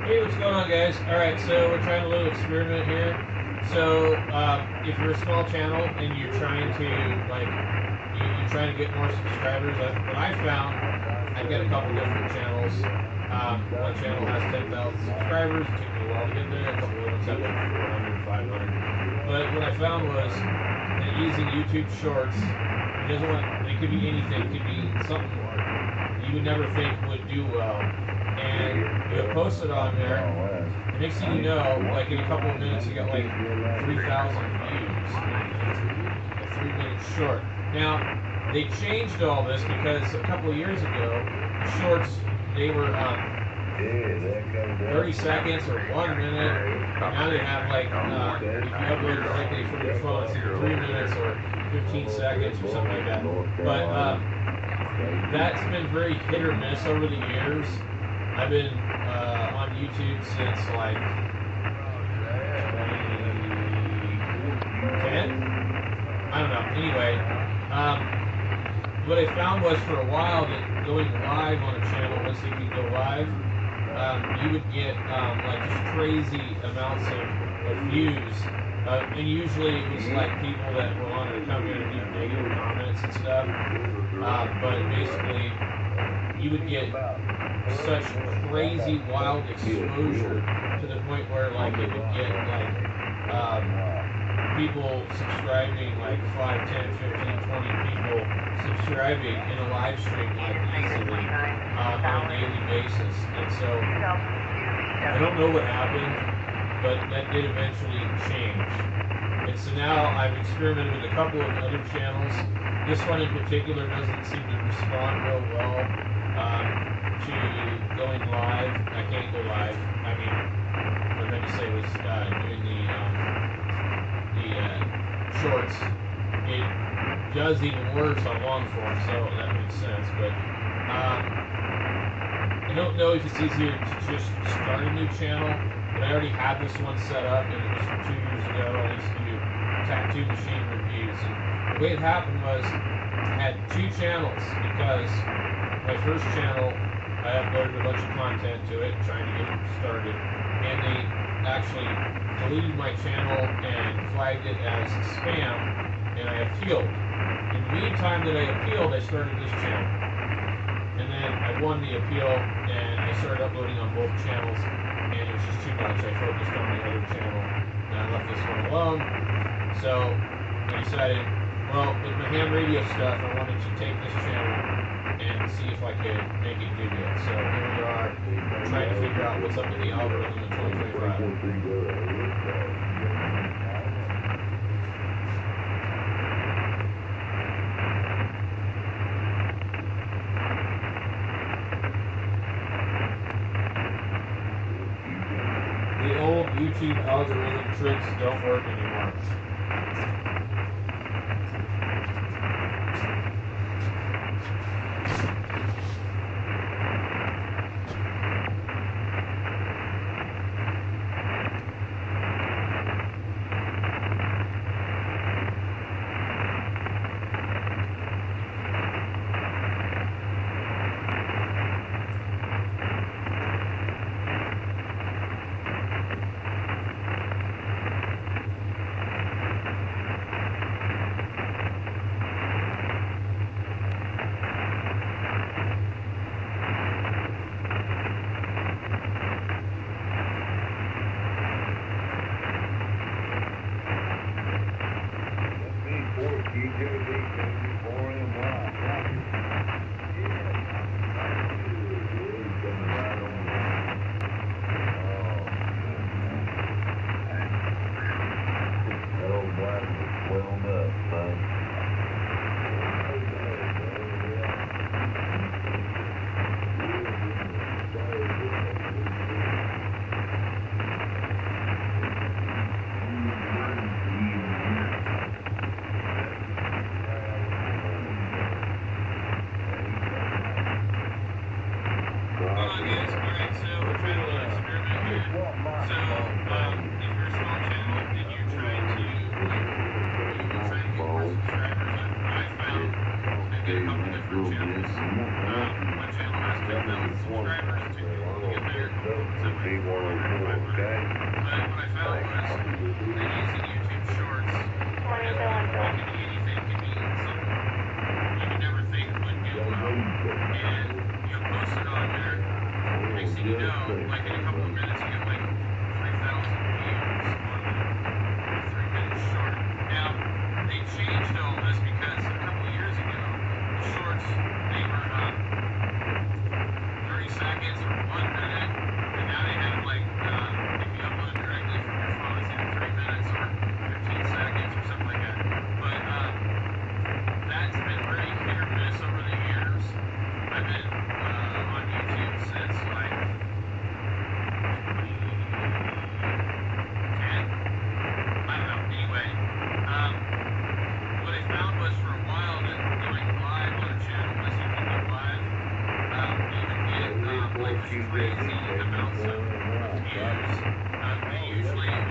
Hey, what's going on, guys? Alright, so we're trying a little experiment here. So, if you're a small channel and you're trying to, you're trying to get more subscribers, what I found, I've got a couple different channels. One channel has 10,000 subscribers. It took me a while to get there. A couple of others have like 400, 500. But what I found was that using YouTube Shorts, it could be anything. It could be something you would never think would do well. And you post it on there, the next thing you know, like in a couple of minutes, you got like 3,000 views. A 3-minute short. Now, they changed all this because a couple of years ago, shorts, they were 30 seconds or 1 minute. now they have like, if you upload it directly from your phone, it's either 3 minutes or 15 seconds or something like that. But that's been very hit or miss over the years. I've been on YouTube since like 2010? I don't know. Anyway, what I found was for a while that going live on a channel, once you could go live, you would get like just crazy amounts of views. And usually it was like people that were on it come in and leave negative comments and stuff. But basically, you would get such crazy wild exposure to the point where like it would get like people subscribing, like 5, 10, 15, 20 people subscribing in a live stream like easily on a daily basis. And so I don't know what happened, but that did eventually change. And so now I've experimented with a couple of other channels. This one in particular doesn't seem to respond real well to going live. I can't go live. I mean, what I meant to say was doing the shorts. It does even worse on long form, so that makes sense. But I don't know if it's easier to just start a new channel, but I already had this one set up, and it was from 2 years ago. I used to do tattoo machine reviews, and the way it happened was I had 2 channels because my first channel, I uploaded a bunch of content to it, trying to get it started, and they actually deleted my channel and flagged it as spam, and I appealed. In the meantime that I appealed, I started this channel. And then I won the appeal, and I started uploading on both channels, and it was just too much. I focused on my other channel, and I left this one alone. So I decided, well, with my ham radio stuff, I wanted to take this channel and see if I could make it do good. So here we are, trying to figure out what's up with the algorithm in 2025. The old YouTube algorithm tricks don't work anymore. Seconds or 1 minute, and now they have like, if you upload directly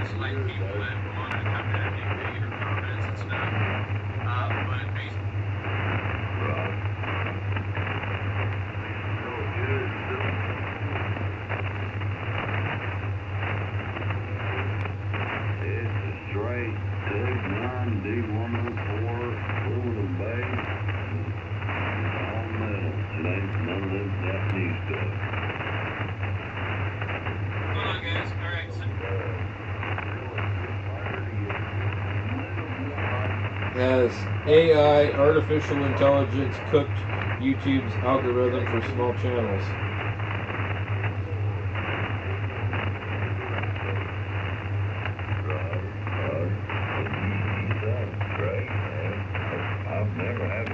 is like people that want to come in and do negative comments and stuff. But basically, It's a straight 2-9 D104 aluminum base. All metal. It ain't none of them Japanese stuff. hold on, guys. All right, so as AI, artificial intelligence, cooked YouTube's algorithm for small channels. Great, man. I've never had a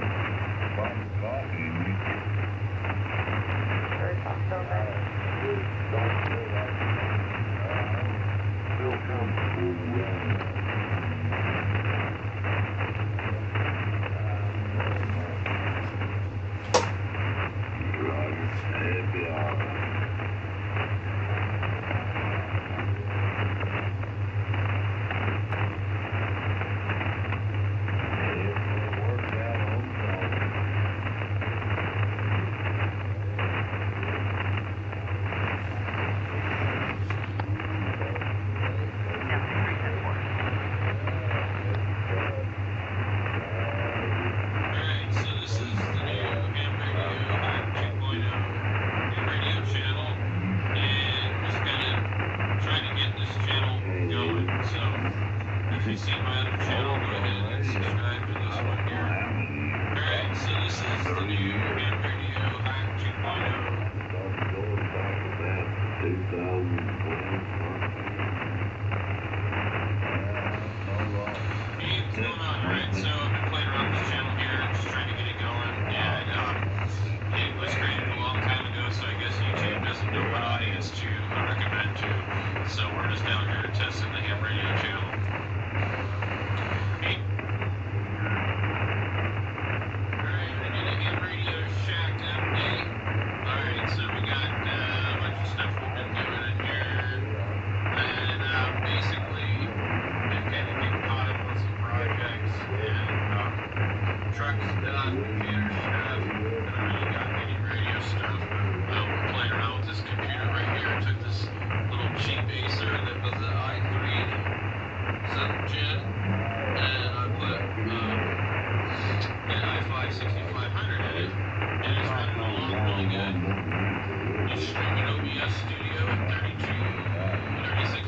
pot of coffee in me. Feel comfortable around. Roger. It'll be all right. It'll work out on its own. Alright, so this is the new ham radio 2.0 ham radio channel, and just kind of trying to get this channel going. So if you see my other channel, go ahead and subscribe to this one here. Alright, so this is the new ham radio 2.0. Started going back to that 2012. Hey, what's going on? Alright, so I've been playing around with this channel here, just trying to get it going, and it was created a long time ago, so I guess YouTube doesn't know what audience to recommend to, so we're just down here testing the ham radio channel. Hey. Alright, we're gonna do the ham radio shack update. Alright, so we got a bunch of stuff we've been doing in here, and basically been kind of getting caught up on some projects and trucks done, computer stuff. I haven't really got any radio stuff. We're playing around with this computer right here. I took this little cheap Acer that was the i3 7th gen, and I put an i5 6500 in it, and it's running along really good. Just streaming OBS Studio at 36%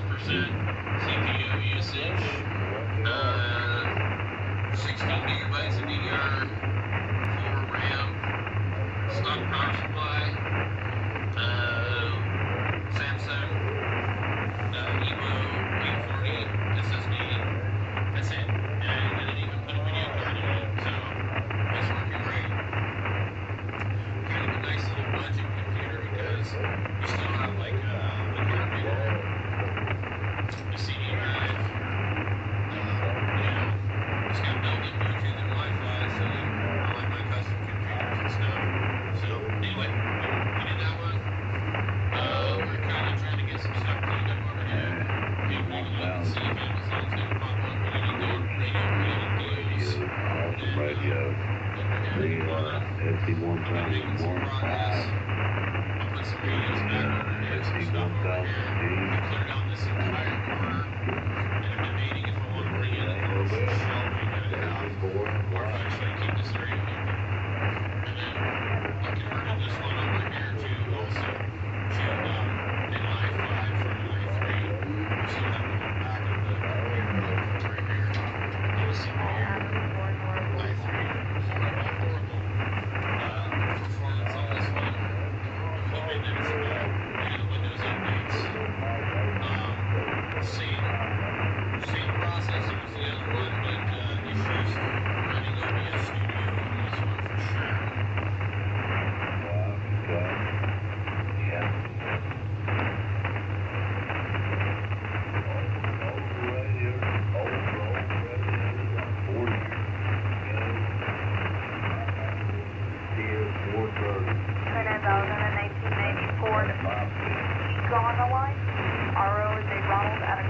CPU usage, 16 gigabytes of DDR4 RAM, stock power supply, Samsung Evo 840 SSD. That's it. And I didn't even put a video card in it, so it's working great. Kind of a nice little budget computer because you still have like a card reader, a CD drive, it's got built-in Bluetooth and Wi-Fi, so I like my custom computers and stuff. So anyway, we did that one. We're kind of trying to get some stuff cleaned up over here. Maybe we can see if Amazon's going to pop up with any good radio-related deals. Awesome radio. The Making some progress. I'll put some radios back over here, some stuff over here. I cleared out this entire corner, and I'm debating if I want to bring in a little shelving that I have, or if I should keep this radio open. And then I converted this one over here to also to an i5 from an i3. We still have the whole back of the right here. Obviously, right here, i3. So not horrible performance on this one. I'm hoping that it's about the Windows updates. Same processor as the other one, but issues running OBS Studio on this one for sure. Fernando in a 1994 Eagle on the line. RO is a Ronald at a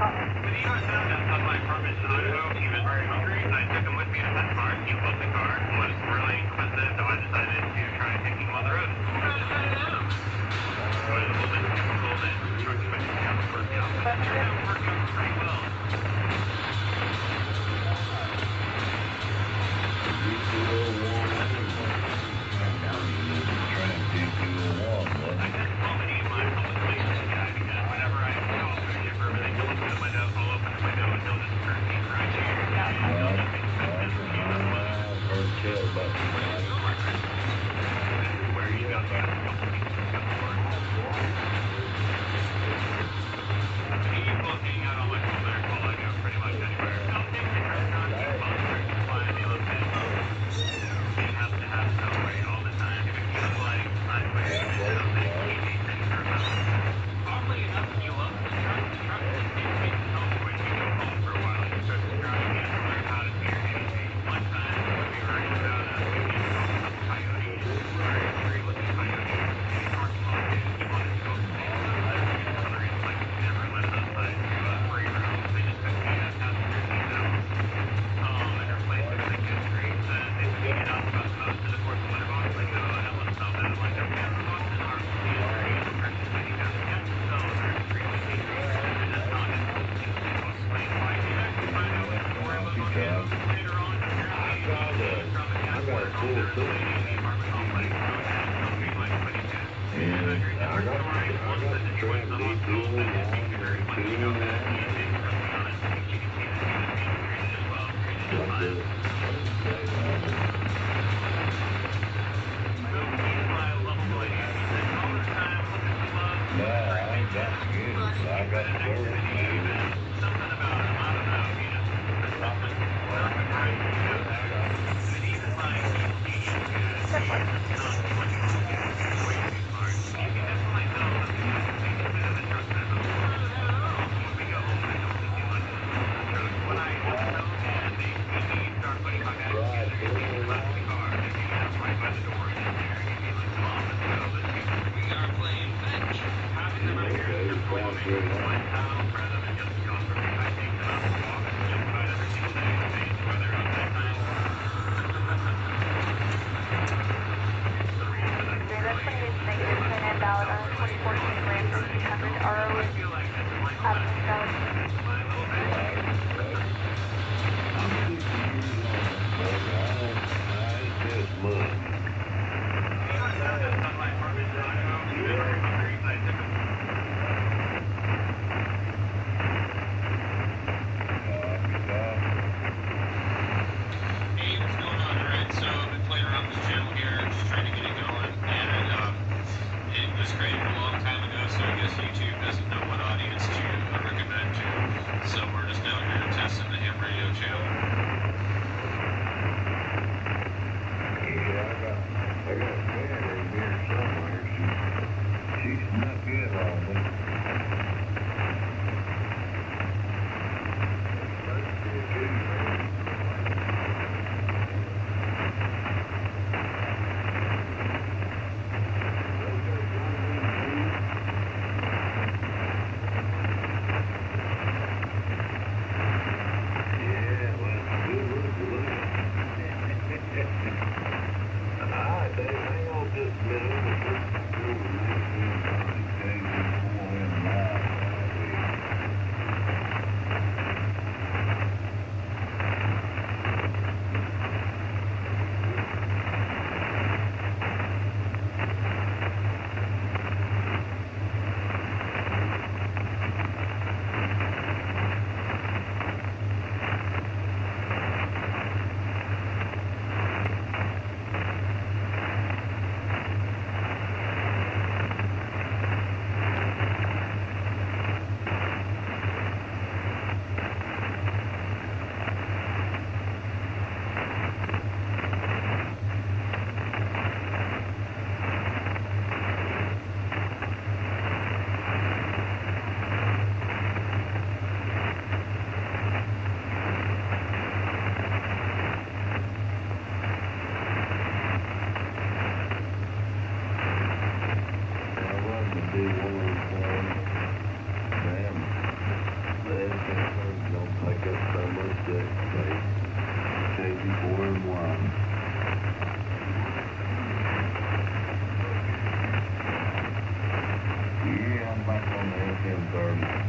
Yeah, I'm back on the FM 30.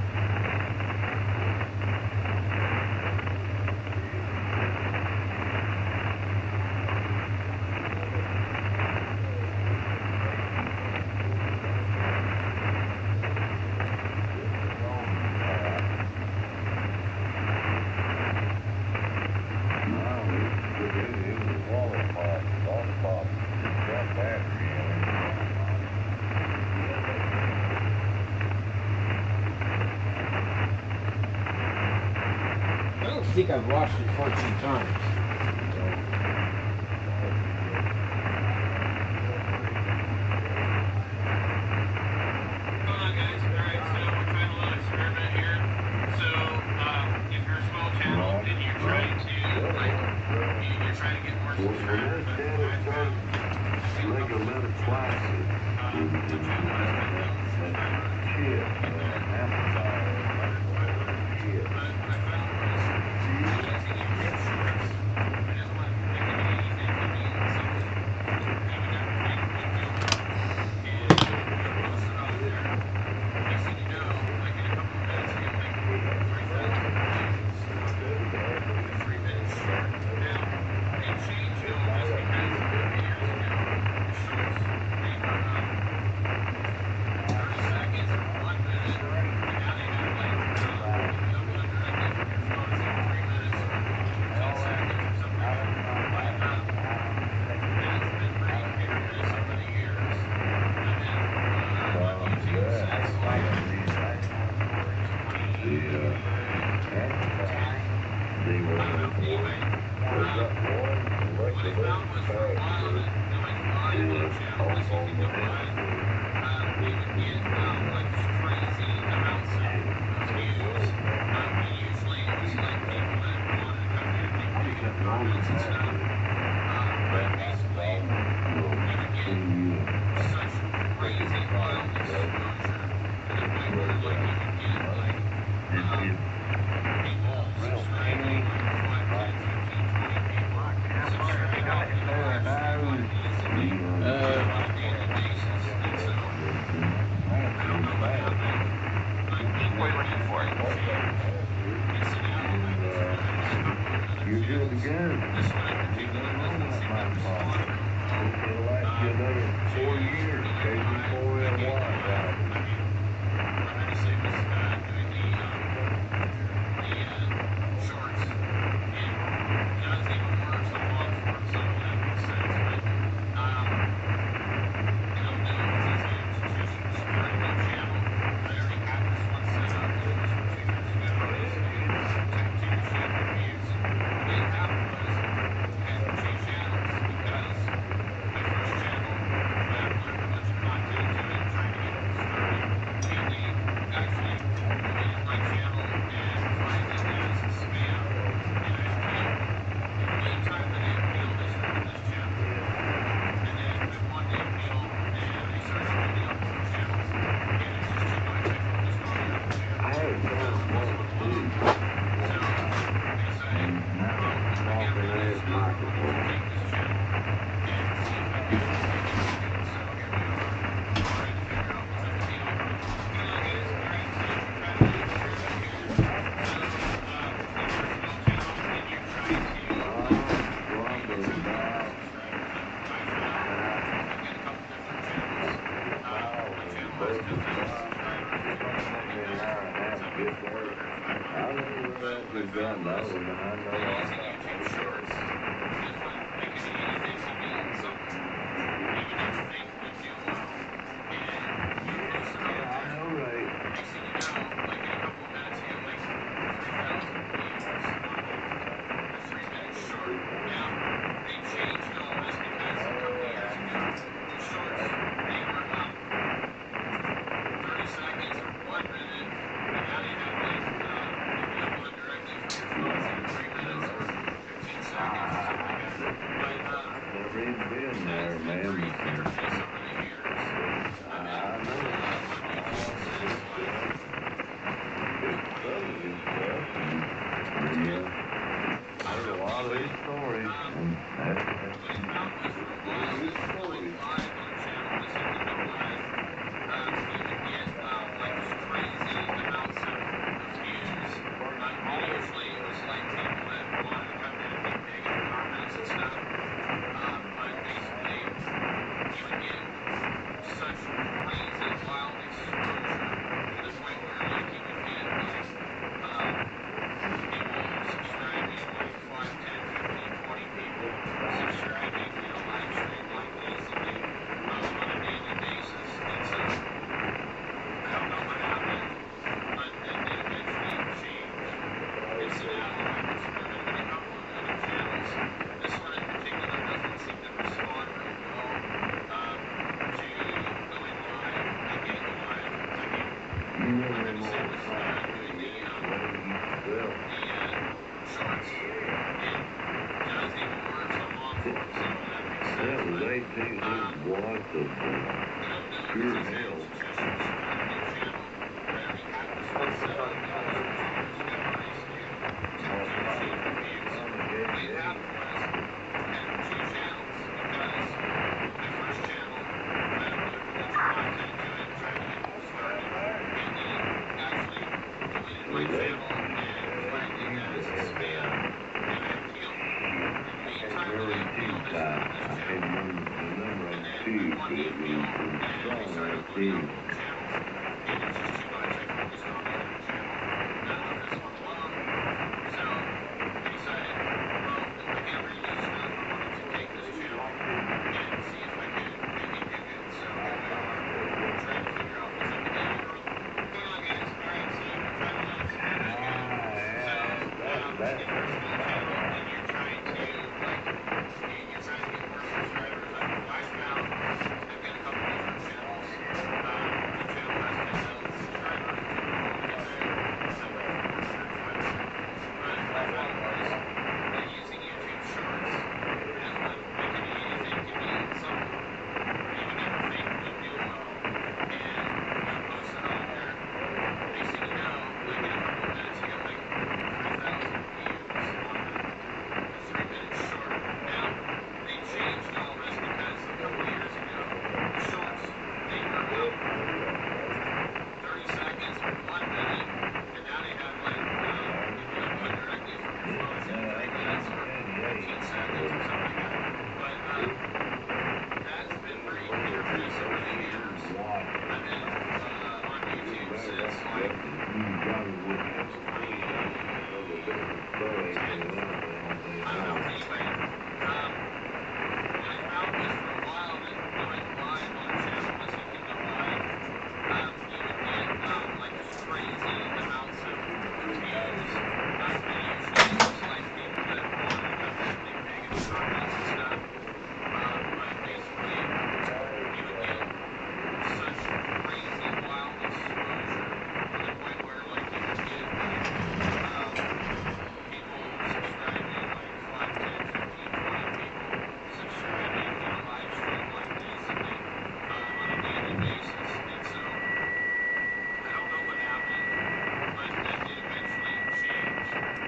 think I've watched it 14 times.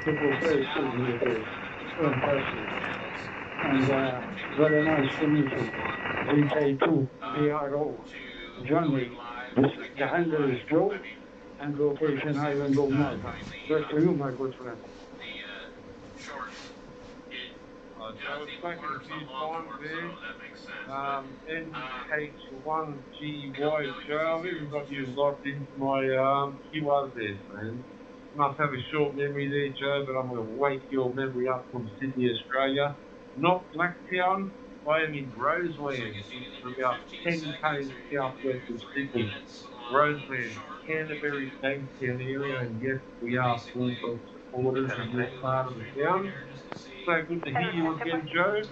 People say it's so impressive. And very nice to meet you. VK2, BRO, Johnny. The handle is Joe, and location Island of Malta. Back to you, my good friend. Joe, back in a few times there. NH1GY Joe, I've even got you logged into my QRs there, friend. Must have a short memory there, Joe, but I'm going to wake your memory up from Sydney, Australia. Not Blacktown, I am in Roseland, about 10 k's southwest of Sydney. Roseland, Canterbury, Bankstown area, and yes, we are Bulldogs supporters in your part of the town. So good to hear you again, Joe.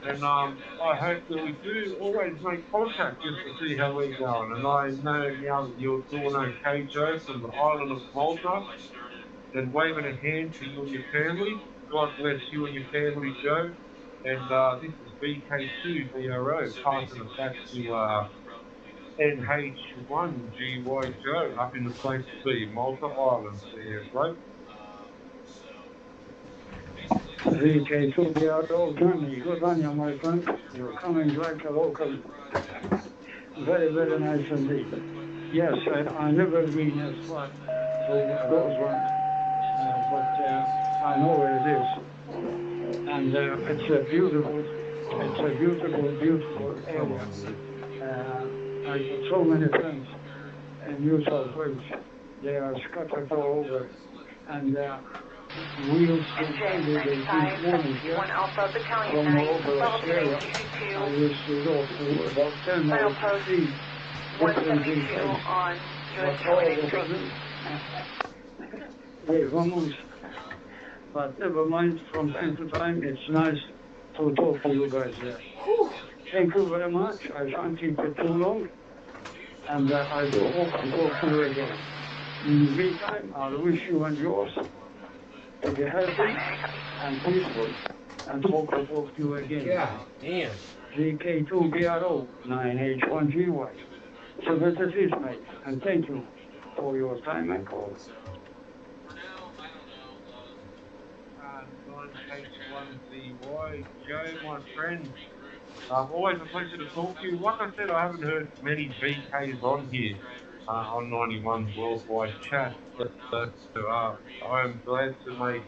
And I hope that we do always make contact just to see how we're going. And I know now that you're doing okay, Joe, from the island of Malta. And waving a hand to you and your family. God bless you and your family, Joe. And this is VK2 BRO, passing it back to NH1GY Joe, up in the place to be, Malta Island there, right? VK2 BRO, Johnny, good on you, my friend. You're coming like a local. Very, very nice indeed. Yes, I never been as far to Roseland, but I know where it is. And it's a beautiful area. I got so many friends in New South Wales. They are scattered all over. And we used to visit these mornings here from over Australia. I used to go to about 10 or 15 different beaches. But all of a sudden, they vanished. But never mind, from time to time, it's nice to talk to you guys there. Thank you very much. I shan't keep it too long. And I do hope to talk to you again. In the meantime, I wish you and yours to be healthy and peaceful and hope to talk to you again. God damn. VK2BRO 9H1GY. So that's it, mate, and thank you for your time and call. 9H1ZY. Joe, my friend. Always a pleasure to talk to you. Like I said, I haven't heard many VKs on here on 91's Worldwide Chat, but I am glad to make.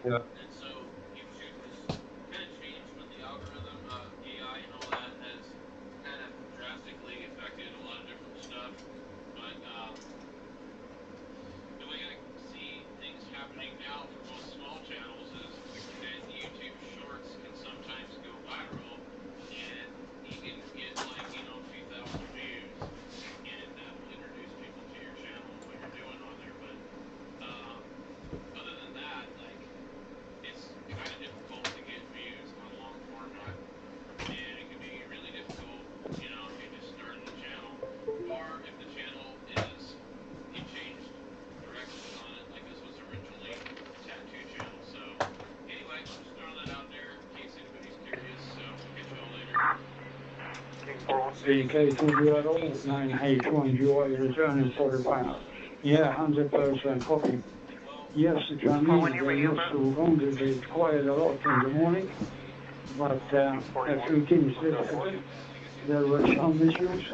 VK2BRO 9H1GY returning for the final. Yeah, 100% copy. Yes, Chinese, they used to congregate quite a lot in the morning, but a few things did happen. There were some issues.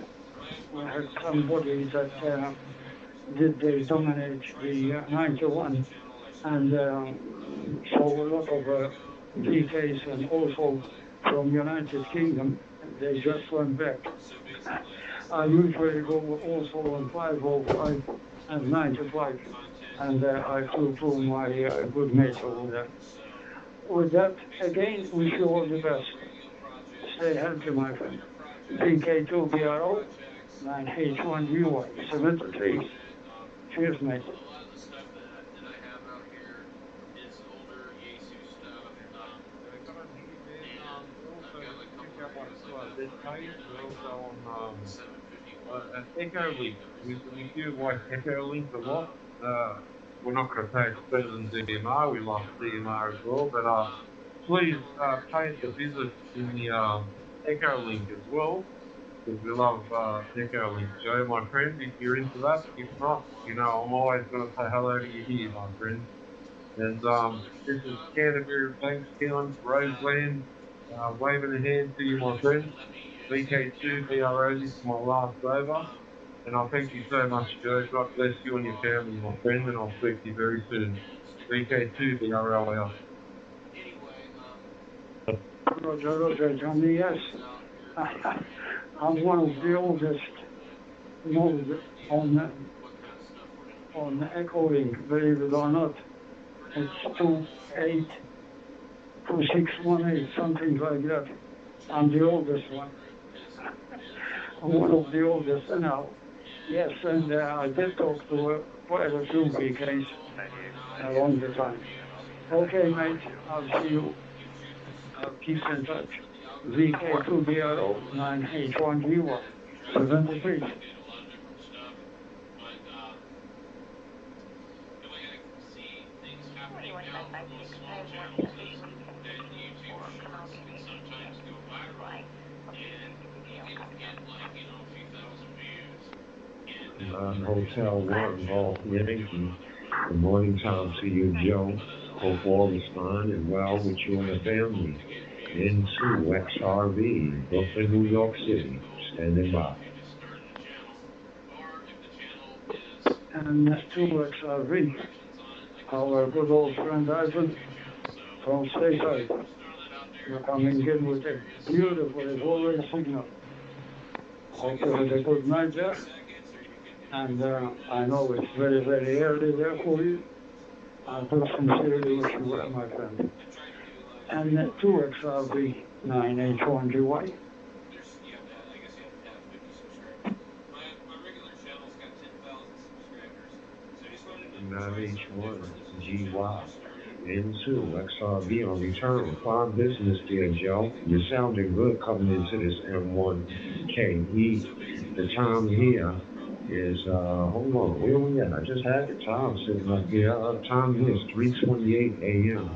We had somebody that did they dominate the 91, and so a lot of VKs and also from United Kingdom, they just went back. I usually go also on 505 and 95, and I flew to my good mates over there. With that, again, wish you all the best. Stay healthy, my friend. VK2BRO 9H1GY 73. Cheers, mate. Check out my this page. We're also on Echo Link. We do like Echo Link a lot. We're not going to say it's better than DMR. We love DMR as well, but please pay us a visit in the Echo Link as well, because we love Echo Link. Joe, my friend, if you're into that, if not, you know, I'm always going to say hello to you here, my friend. And this is Canterbury, Bankstown, Roseland, waving a hand to you, my friend. VK2, BRO, this is my last over. And I thank you so much, Joe. God bless you and your family, my friend, and I'll speak to you very soon. VK2, BRO out. Roger, Johnny, yes. I'm one of the oldest nodes on Echo Link, believe it or not. It's 2618, something like that. I'm the oldest one. I'm one of the oldest now. Yes, and I did talk to quite a few VKs along the time. Okay, mate, I'll see you. I'll keep in touch. VK2BRO 9H1GY 73. Hotel 1, Golf Yankee. Good morning, Tom, to you, Joe. Hope all is fine and well with you and the family. Into XRV, Brooklyn, New York City. Standing by. And to XRV, our good old friend Ivan from Stateside. We're coming in with a beautiful, as always, signal. Hope you had a good night there. And I know it's very, very early there for you. I do sincerely wish you well, my friend. And 2XRV 9H1GY. 9H1GY. Into XRV on return. Fine business, dear Joe. You're sounding good coming into this M1KE. The time here is, hold on, where we at? I just had the time sitting up here. Time here is 3:28 a.m.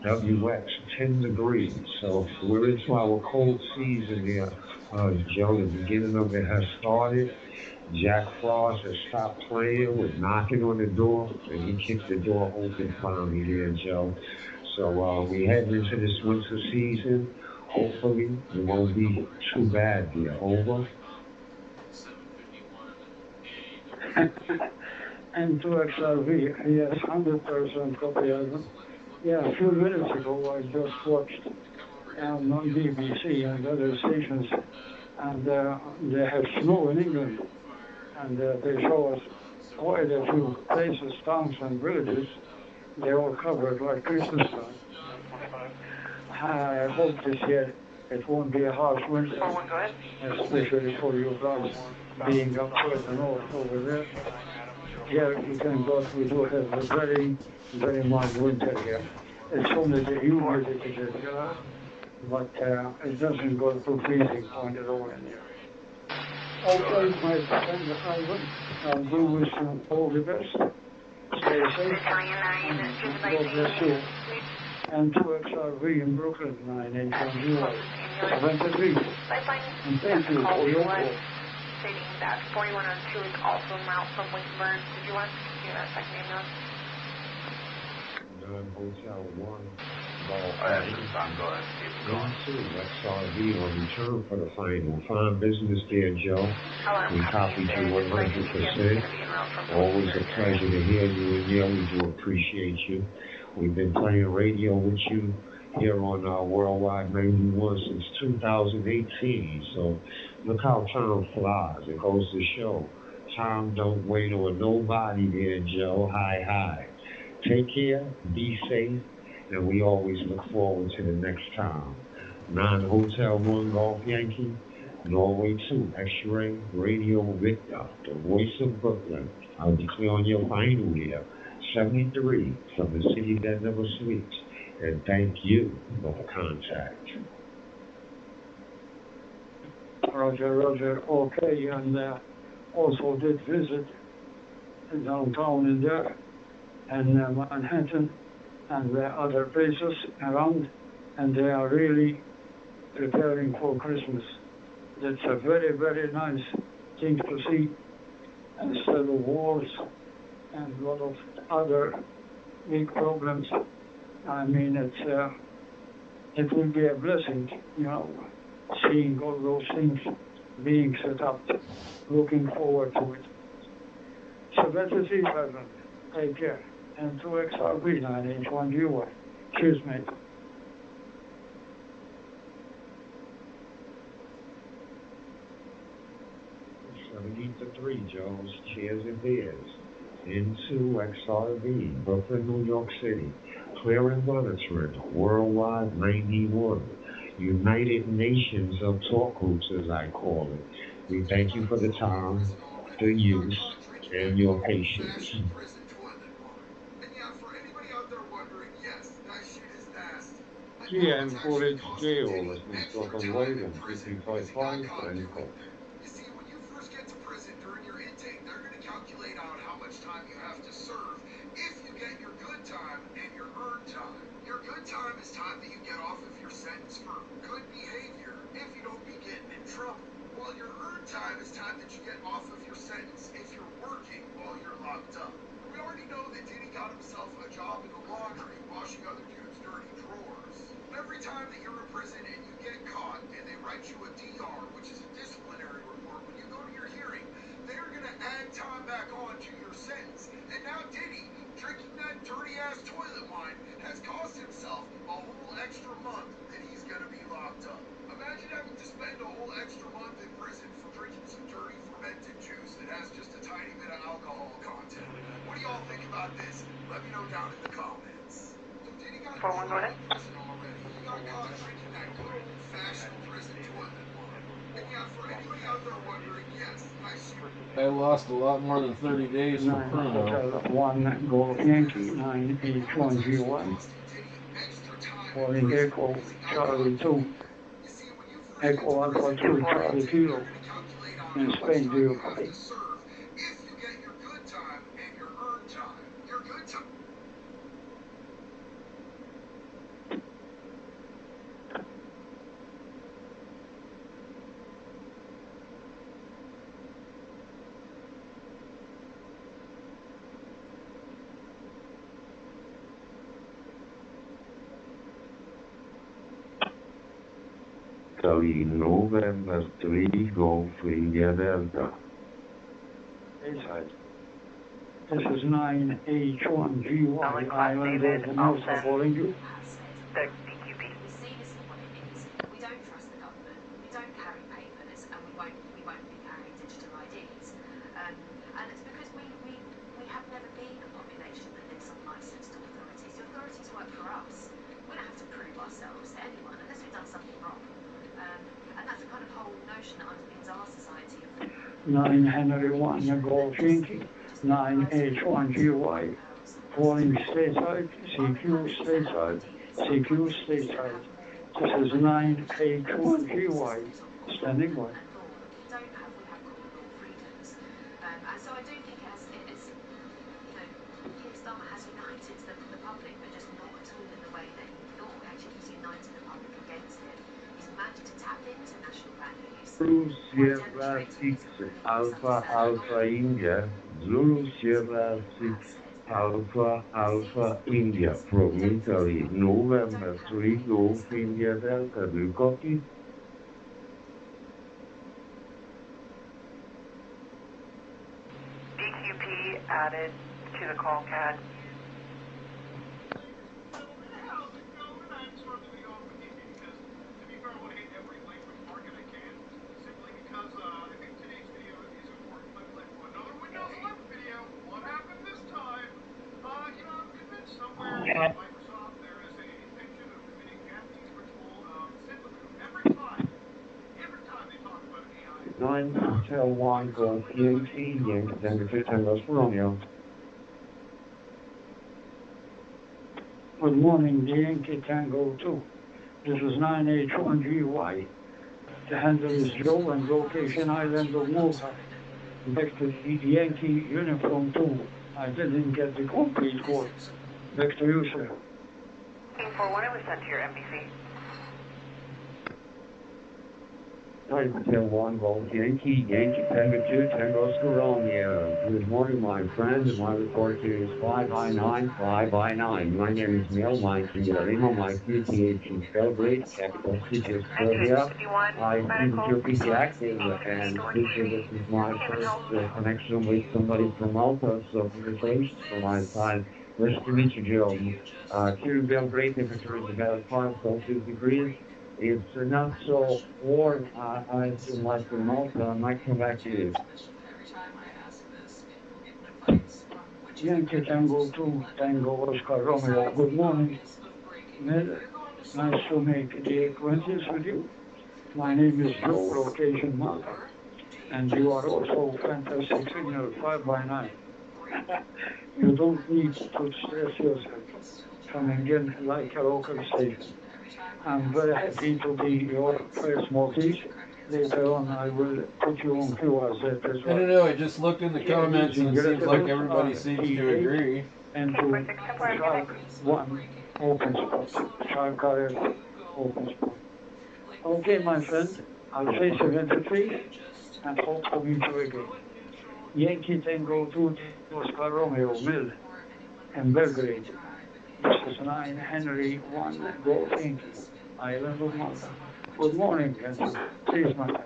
WX, 10 degrees. So we're into our cold season here, Joe. The beginning of it has started. Jack Frost has stopped playing with knocking on the door, and he kicked the door open finally there, Joe. So we heading into this winter season. Hopefully, it won't be too bad there. Over. And to XRV, yes, 100% copy album. Yeah, a few minutes ago I just watched on BBC and other stations, and they have snow in England, and they show us quite a few places, towns and villages. They all covered like Christmas time. I hope this year it won't be a harsh winter, especially for you guys being up further north over there. Here, we thank God we do have a very, very mild winter here. It's only the humidity that is but it doesn't go to freezing point at all in here. Okay, my friend Ivan, we wish you all the best. Stay safe. God bless you. And to XRV in Brooklyn, 981 73. And thank you for your call. Stating that 4102 is also en route from Wingburn. Did you want to secure that second ambulance? Hotel 1, XRV on return for the final. Fine business there, Joe. We copied you 100%. Always a pleasure to hear you in there. We do appreciate you. We've been playing radio with you here on Worldwide 91 since 2018. So look how time flies. It goes to show. Time don't wait on nobody there, Joe. Hi. Take care, be safe, and we always look forward to the next time. 9 Hotel 1 Golf Yankee, Norway 2 X-Ray, Radio Victor, the voice of Brooklyn. I'll declare on your final here, 73 from the city that never sleeps. And thank you for the contact. Roger. Okay, and also did visit downtown in there and Manhattan and other places around, and they are really preparing for Christmas. That's a very, very nice thing to see, instead of wars and a lot of other big problems. I mean, it will be a blessing, seeing all those things being set up. Looking forward to it. So that is it, Ivan. Take care. And to XRB 981 GY. Cheers, mate. 73, Joe's. Cheers and beers. Into XRB, Brooklyn, New York City. Clear and monitoring. Worldwide 91. United Nations of talk groups, as I call it. We thank you for the time, the use, and your patience. GM College Jail, listening to us on Wave on 3355 Bangkok. I lost a lot more than 30 days for Chrono. 1 Golf Yankee 981 GY. Calling Echo Charlie 2. Echo Alpha 2 Charlie Kilo. In Spain, do you copy? Italy, November 3, Golf India Delta. Inside. This is 9H1GY Island of Malta calling you. The DQP. We see this for what it is. We don't trust the government. We don't carry papers, and we won't be carrying digital IDs. And it's because we have never been a population that lives on licensed authorities. The authorities work for us. We don't have to prove ourselves to anyone unless we've done something wrong. And that's the kind of whole notion that underpins our society. 9 Henry 1 Golf Yankee, 9H1GY, calling stateside, CQ stateside, CQ stateside. This is 9H1GY, standing by. We have common law freedoms. And so I do think it's Kickstarter has united the public, but just not at all in the way that he thought. Actually, he's united the public against it. He's managed to tap into national values. Zulu Sierra 6 Alpha Alpha India, Zulu Sierra 6 Alpha Alpha India from Italy, November 3 Golf India Delta. Do you copy? DQP added to the call CAD. Microsoft, there is a depiction of committing Japanese ritual sympathy. Every time they talk about AI. 9 Hotel 1 Golf Yankee, Yankee Tango 2 Tango Romeo. Good morning, the Yankee Tango 2. This is 9H1GY. The handle is Joe and location Island of Malta. Back to the Yankee Uniform 2. I didn't get the complete code. Back to you, sir. 841, it was sent to your NBC. 9 Hotel 1 Golf Yankee, Yankee Tango 2 Tango Romeo. Good morning, my friend. My report is 5I9, 5I9. My name is Neil, my Lima, my QTH in Belgrade, capital city of Serbia. I think you're pretty active, and this is my first connection with somebody from Malta, so congratulations from my side. Nice to meet you, Joe. Here in Belgrade, temperature is about 5 Celsius degrees. It's not so warm, I feel like in Malta. I might come back to you. Yankee Tango 2, Tango Oscar Romeo. Good morning. Nice to make the acquaintance with you. My name is Joe, location Malta. And you are also fantastic signal 5x9. You don't need to stress yourself coming in like a local station. I'm very happy to be your first Maltese. Later on, I will put you on QRZ as well. I don't know, I just looked in the comments and it seems like everybody seems to agree. And to Shark 1 open spot. Shark RF open spot. Okay, my friend, I'll face you in the face and hope to meet you again. Yankee Tango 2 Oscar Romeo Mill in Belgrade. This is 9 Henry 1 Golf Yankee, Island of Malta. Good morning, gentlemen. Please, my friend.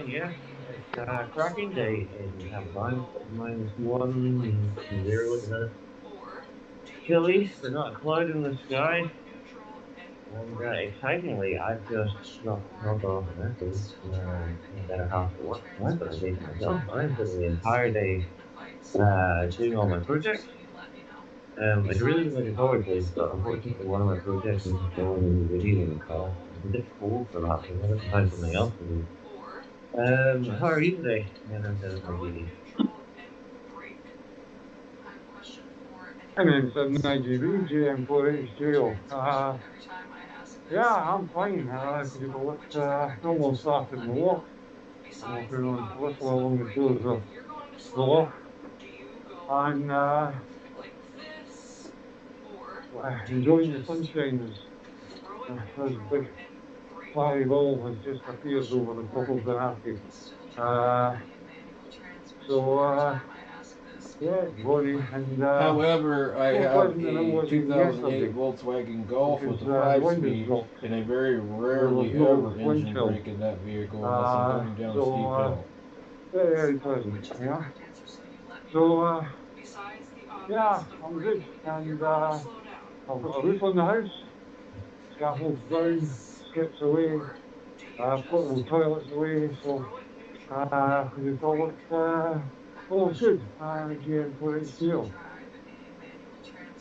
Yeah, it's cracking day in Havana, -1, chilly, but not a cloud in the sky. And excitingly, I've just not off an echo. About a half to work tonight, but I did myself. I'm spending the entire day doing all my projects. I'm really looking forward to this, but unfortunately one of my projects is going in the video in the car. It's a bit cold for that, so I'm going to find something else to do. How are you today? And I'm my video. And then 7IGB, GM4HGO. Yeah, I'm fine. It's almost after the walk. I'm feeling a little along the shores of the walk. And enjoying the sunshine. There's a big fiery ball has just appeared over the top of the napkin. Yeah, buddy, and However, I more have pleasant than it a was even 2008 yesterday Volkswagen Golf with because a the wind has 5-speed, dropped. and I very There was rarely no ever wind engine chill. brake in that vehicle unless I'm going down a steep So hill. very, very pleasant, yeah. So yeah, I'm good, and I've got a roof on the house, scaffold's down, skips away, portable toilets away, so what do you call it? All good. GM for its deal.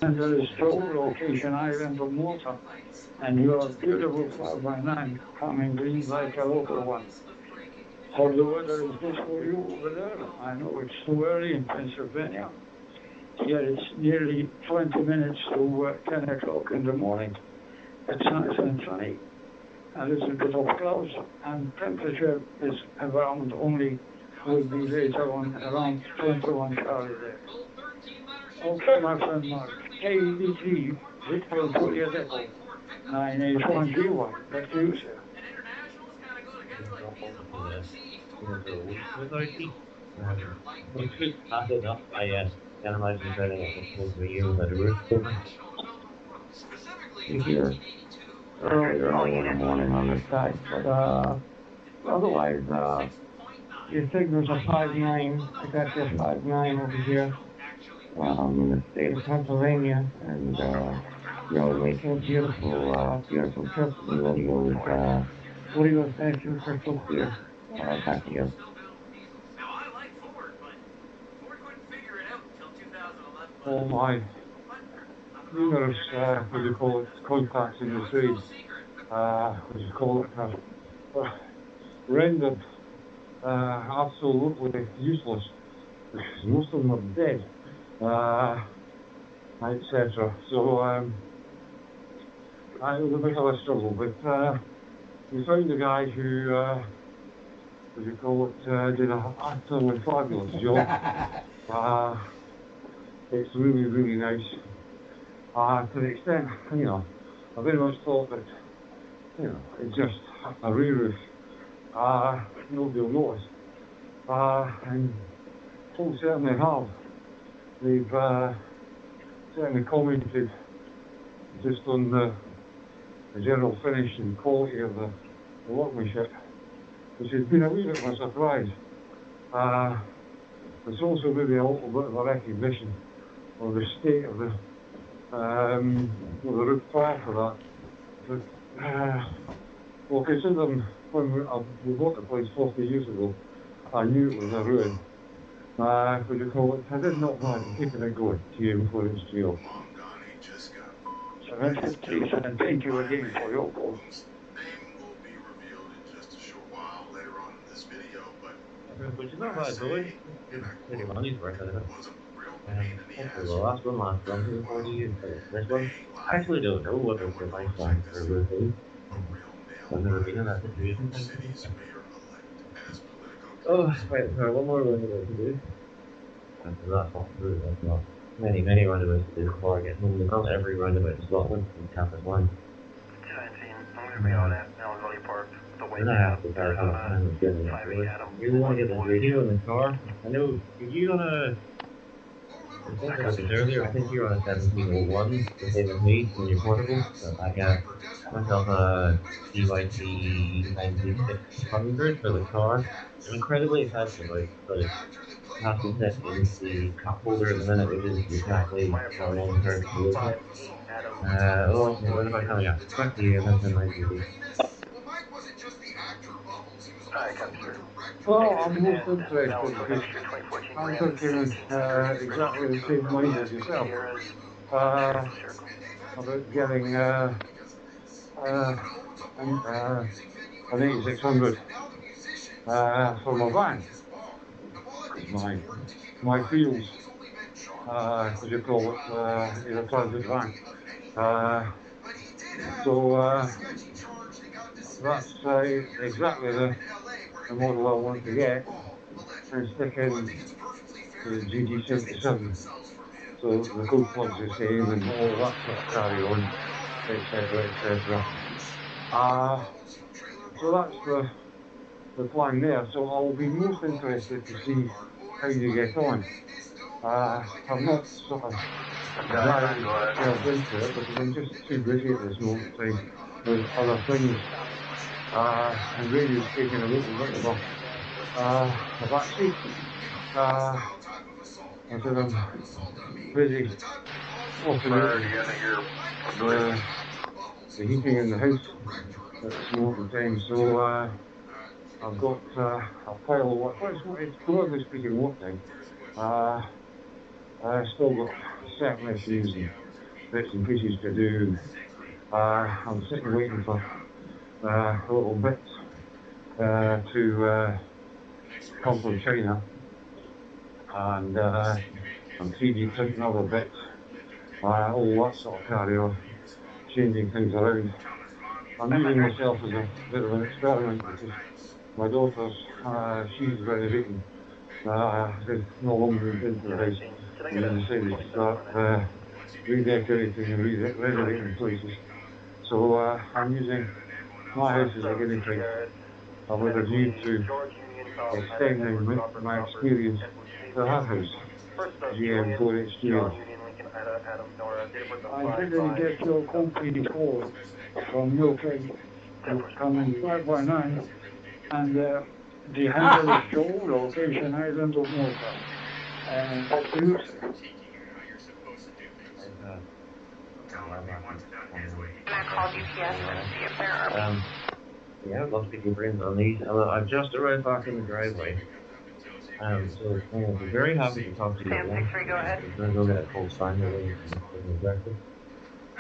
And there is still location island of water, and your beautiful 5x9 coming green like a local one. How the weather is this for you over there? I know it's too early in Pennsylvania. Yet it's nearly 20 minutes to 10 o'clock in the morning. It's nice and sunny. A little bit of clouds, and temperature is around only, will be later on around 21 Charlie there. Okay, my friend Mark. KBG, Victor Juliet Echo, 981GY. Back to you, sir. Can't imagine driving it close to a year without a roof over. You hear early in the morning on this side, but otherwise, your signals are 5.9. I got your 5.9 over here in the state of Pennsylvania, and making a beautiful, beautiful trip. The audio is actually crystal clear. Back to you. Oh my, numerous, what do you call it, contacts in the trade, what do you call it, rendered absolutely useless, because most of them are dead, etc. So it was a bit of a struggle, but we found a guy who, what do you call it, did an absolutely fabulous job. It's really, really nice. To the extent, I very much thought that, it's just a rear roof. Nobody will notice. And folks certainly have. They've certainly commented just on the general finish and quality of the workmanship, which has been a wee bit of a surprise. It's also maybe a little bit of a recognition of the state of the roof prior to that. But, well, considering when we bought the place 40 years ago, I knew it was a ruin. What do you call it? I did not mind keeping it going, GM for its deal. So that's it, please, and thank you again for your call. But you know what, Billy? Maybe money's worth out of it. Hopefully the last one for the 40 years. This one, I actually don't know what the lifespan for a roof is. I've never been in that situation. Oh, wait, sorry, one more roundabout to do. And the last one through, that's not many, many roundabouts to do before I get home. Not every roundabout in Scotland can count as one. 17, I'm going to be on at Allen Valley Park. Then I have to start how much time is getting it. I really want to get this radio in the car. I know, did you on a, I think I was earlier, I think you're on a 1701, the same as me, when you're portable. So I got myself a DYT 9600 for the car. I'm incredibly excited about it, but it has to set in the cup holder at the minute, which is exactly how long term to look at. Okay, what about coming up? Back to you, that's in my TV. Well, I'm most interested because I'm thinking exactly the same mind as yourself about getting an 8600 for my van. Because my fields, what do you call it, is a transit van. So that's exactly the model I want to get and stick in the GD77. So the code plug's the same and all that sort of carry on, etc., etc. So that's the plan there. So I'll be most interested to see how you get on. I've not sort of dived myself into it because I'm just too busy at this moment in time with other things. And radio's taking a little bit of a backseat. I said I'm busy sorting out the heating in the house at this moment in time, so I've got a pile of work. Well, it's broadly speaking work time. I've still got certain issues and bits and pieces to do. I'm sitting waiting for a little bit to come from China, and I'm 3D printing other bits, all that sort of carry on, changing things around. I'm using myself as a bit of an experiment because my daughter's, she's renovating, they've no longer moved into the house, and they decided to start redecorating and renovating places. So I'm using my house as a guinea pig, with a view to extending my experience to her house, GM4HGL. I didn't get your complete call from your page. You come in 519, and the handle is Joe, location Island of Malta. And that's you, sir. Can I call GPS and see if there are... Yeah, I'd love to pick your brains on these. I've just arrived back in the driveway. So I'm very happy to talk to you again. Go ahead. I'm going to go get a cold sign away from the director.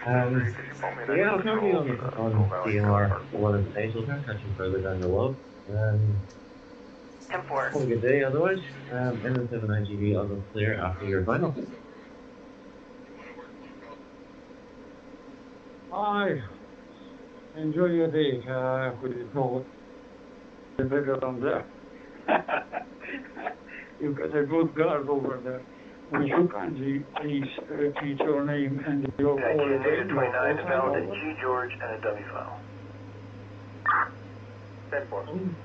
Yeah, I'll talk to you on DMR one of the days. I'll try and catch you further down the road. Have a good day otherwise. N79GV, I'll go clear after your final. Hi. Enjoy your day. What do you call it? The bigger on there. You've got a good guard over there. Would you kindly please repeat your name and your call again? 29 spelled G George and a W file.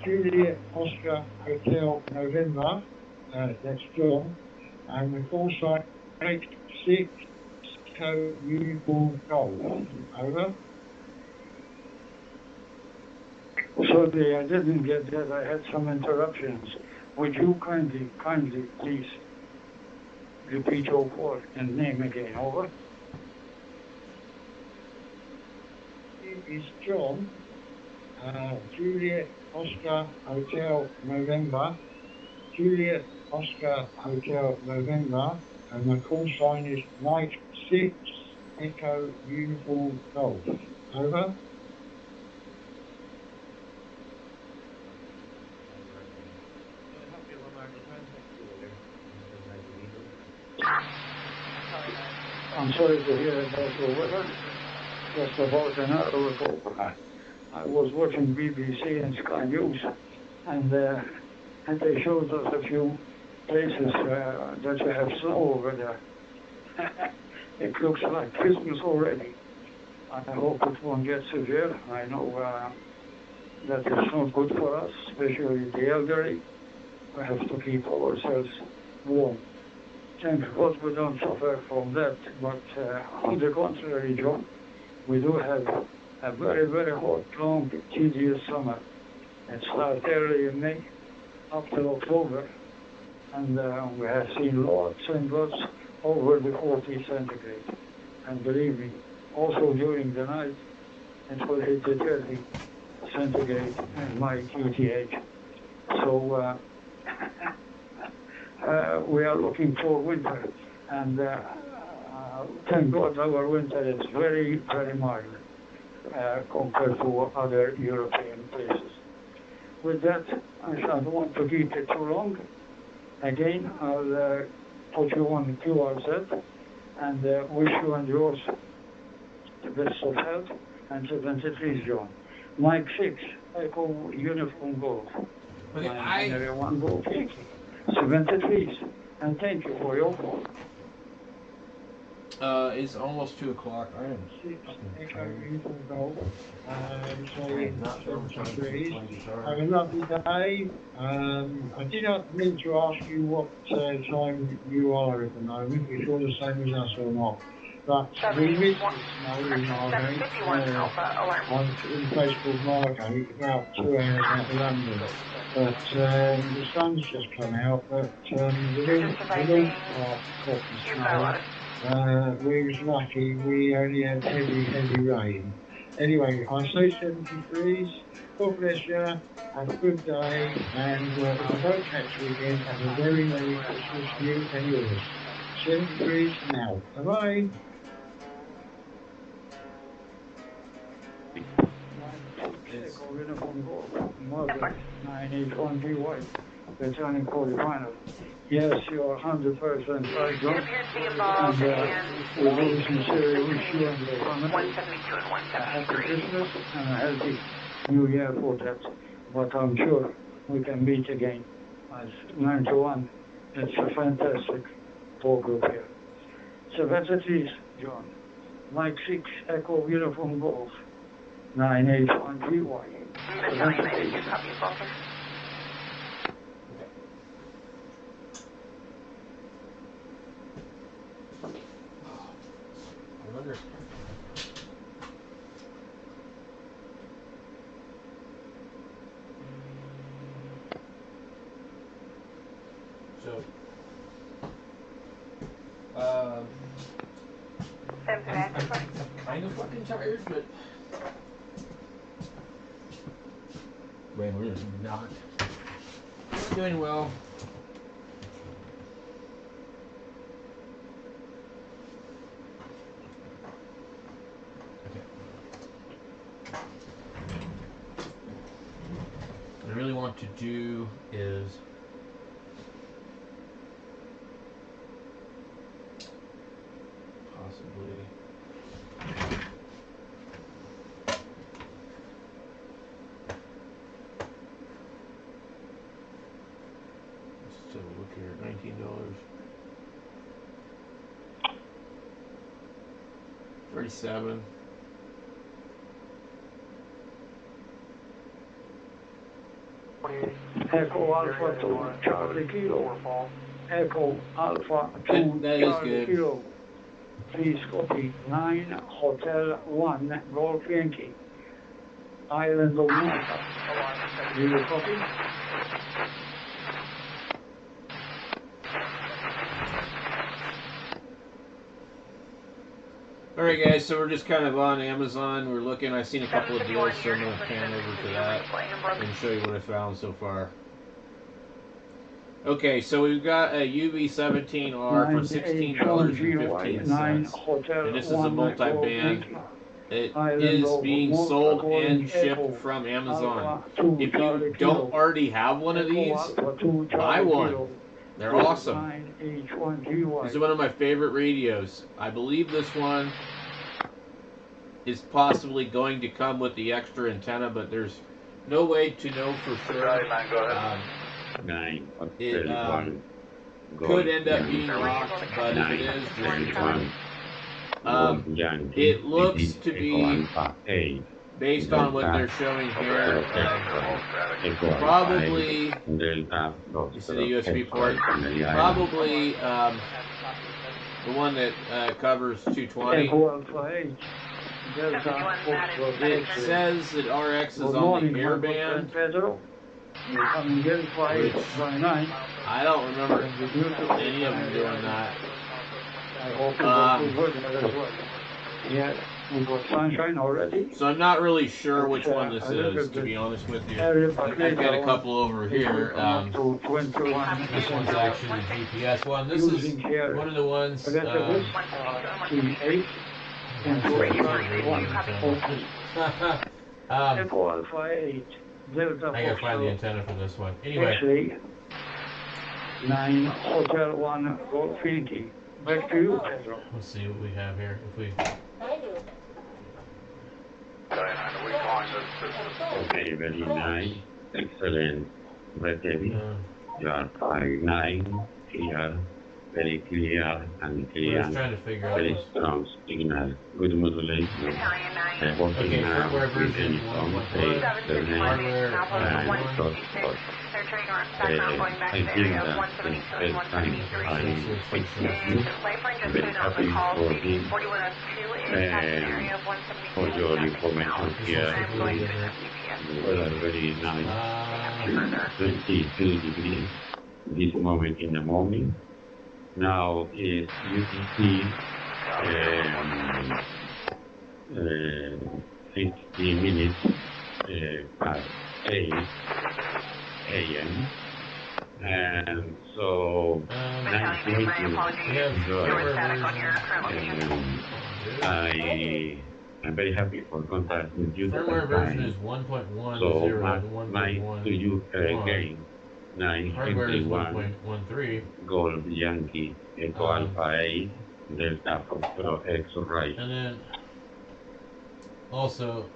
Juliet Oscar Hotel November. That's John. And the call sign 86 Co Uniform Golf. Over. Sorry, I didn't get that. I had some interruptions. Would you kindly, please repeat your call and name again? Over. It is John. Juliet Oscar Hotel November. Juliet Oscar Hotel November. And the call sign is Mike 6 Echo Uniform Golf. Over. I'm sorry to hear about your weather. Just about an hour ago, I was watching BBC and Sky News, and they showed us a few places that you have snow over there. It looks like Christmas already. I hope it won't get severe. I know that it's not good for us, especially the elderly. We have to keep ourselves warm. Thank God we don't suffer from that, but on the contrary, John, we do have a very, very hot, long, tedious summer. It starts early in May up to October, and we have seen lots and lots over the 40 centigrade. And believe me, also during the night, it will hit the 30 centigrade in my QTH. So we are looking for winter, and thank God our winter is very, very mild compared to other European places. With that, I don't want to keep it too long. Again, I'll put you on the QR set and wish you and yours the best of health and 73, John. Mike 6, Echo Uniform Gold. Everyone go Yankee. 73, and thank you for your call. It's almost 2 o'clock. I am 6 fucking Echo tired. Uniform Golf, I'm not throwing time to 73. my guitar. Have a lovely day. I did not mean to ask you what time you are at the moment, if you're the same as us or not. But we missed the snow in Margate, in a place called Margate, about 2 hours out of London. But the sun's just come out, but the lawn part got the snow. We was lucky, we only had heavy rain. Anyway, I say 73s. God bless you. Have a good day. And if I don't catch you again, have a very Merry Christmas to you and yours. 73s now. Bye-bye. 981GY. Returning quarterfinal. Yes, you're 100% right, John. And we really sincerely wish you and your family a happy Christmas and a healthy New Year for that. But I'm sure we can meet again as 91. It's a fantastic ball group here. So that's it is, John. Mike 6 Echo Uniform Golf 981GY. So that's it is. I wonder. So, I'm kind of fucking tired, but man, we're not doing well. What I really want to do is possibly let's have a look here. $19. 37. Echo Alpha 2 Charlie Kilo. Echo Alpha 2 Charlie Kilo. Please copy 9 Hotel 1 Golf Yankee. Island of Malta. Do you copy? Alright guys, so we're just kind of on Amazon. We're looking, I've seen a couple of deals, so I'm going to pan over to that and show you what I found so far. Okay, so we've got a UV17R for $16.15. And this is a multi-band. It is being sold and shipped from Amazon. If you don't already have one of these, buy one. They're awesome. This is one of my favorite radios. I believe this one is possibly going to come with the extra antenna, but there's no way to know for sure. It could end up being locked, but if it is, just it looks to be, based on what they're showing here, probably, you see the USB port, probably the one that covers 220. It says that RX is on the airband, which I don't remember any of them doing that. Yeah, we've got sunshine already. So I'm not really sure which one this is, to be honest with you. I've got a couple over here. This one's actually the GPS one. This is one of the ones. I gotta find the antenna for this one. Anyway. 9 Hotel 1 Golf Yankee. Back to you, Pedro. Let's see what we have here. If we. Okay, very nice. Excellent. Very heavy. You are 5'9" here. very clear and We're clear, just trying to figure out very this. strong signal, good modulation, working Okay, now firmware with version any phone, 1.1. the name Hardware and 1.1. so forth. I think that the first time I fixed this, I'm very happy for this. For your information here, weather very nice, 22 degrees this moment in the morning. Now is UTC 50 minutes past 8 a.m. And so, nice to meet you. I'm very happy for contact with you. Firmware version is 1.1 so, 0 and nice 1.1. to you again. Hardware is 951 1.13. Gold Yankee Echo Alpha 8 Delta Foxtrot X-Ray. And then, also,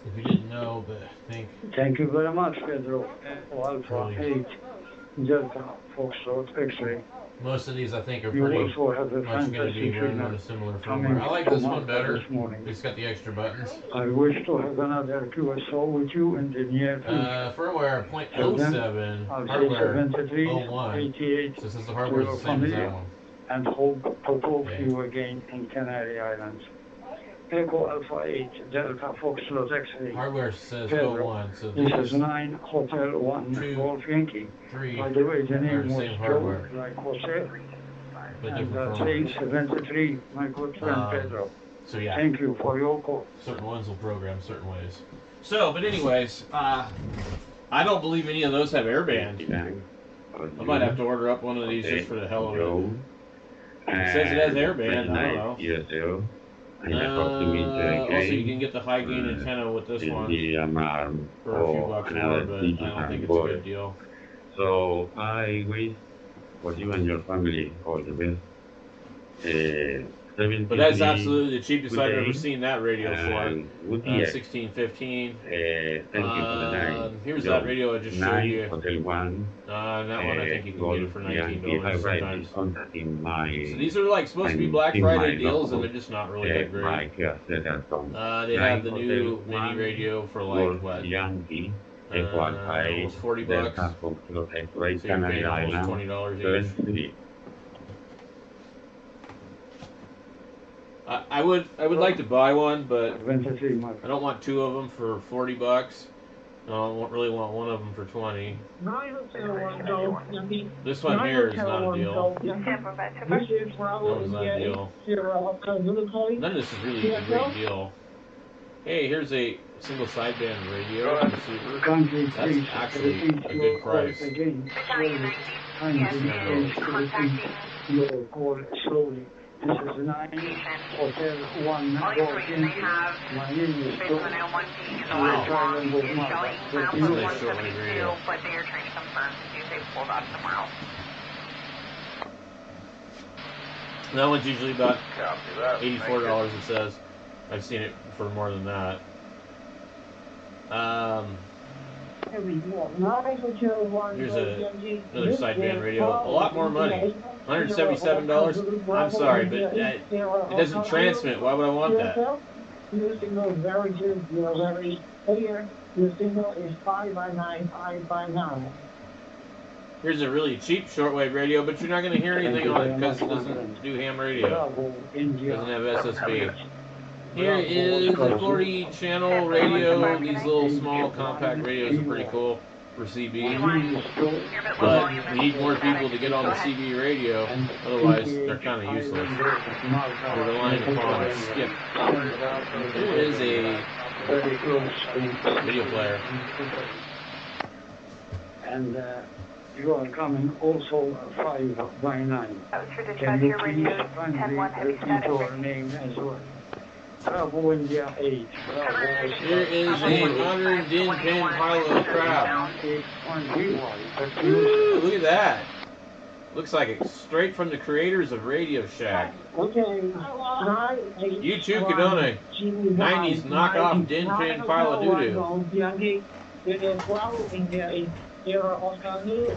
if you didn't know, but I think... Thank you very much, Pedro. Echo Alpha 8 Delta Foxtrot X-Ray. Most of these, I think, are You pretty also have a much going to be fantastic running on a similar firmware. I like this one better. It's got the extra buttons. I wish to have another QSO with you in the near future. Firmware 0.07, hardware 0.1. 88 So since the hardware is the same as that one. And hope to talk to you again in Canary Islands. Echo Alpha 8 Delta Foxtrot X-Ray. Hardware says Pedro. 0.1, so This is 9 Hotel 1 Golf Yankee. 3 By the way, the name was same Joe, hardware, like Jose. but And different that's firmware. 73, my good friend Pedro. So yeah, Thank you for your call. certain ones will program certain ways. So, but anyways, I don't believe any of those have airband. I might have to order up one of these just for the hell of it. It says it has airband, I don't know. Also, you can get the high gain antenna with this one for a few bucks more, but I don't think it's a good deal. So I wish for you and your family all the best. But that's absolutely the cheapest I've ever seen that radio for. 1615. Thank you for the night. Here's that radio I just showed you. Hotel 1. That one I think you can get it for $19 sometimes. So these are like supposed to be Black Friday deals, and they're just not really that great. They have the new mini radio for like what? Almost 40 bucks. So you're paying almost $20 each. I would like to buy one, but I don't want two of them for 40 bucks. I don't really want one of them for 20. This one here is not a deal. That one's not a deal. None of this is really a great deal. Hey, here's a single sideband radio receiver. That's actually a good price. Slowly. This is 9 Hotel 1 Golf Yankee. My name is Joe. I'm traveling with Martha. But they are trying to confirm to see if they pulled off tomorrow. That one's usually about $84, it says. I've seen it for more than that. Here's another sideband radio. A lot more money. $177? I'm sorry, but it doesn't transmit. Why would I want that? Your signal is very good. You're very clear. Your signal is 5 by 9, 5 by 9. Here's a really cheap shortwave radio, but you're not going to hear anything on it because it doesn't do ham radio. It doesn't have SSB. Here is a 40-channel radio. These little small compact radios are pretty cool for CB. But we need more people to get on the CB radio, otherwise they're kind of useless. We're relying upon a skip. Here is a video player. And you are coming also 5 by 9. Can you please kindly repeat your name as well? Bravo India 8. Here is a modern din pin pile of crap. Ooh, look at that. Looks like it's straight from the creators of Radio Shack. You too could own a 90s knockoff din pin pile of doo-doo.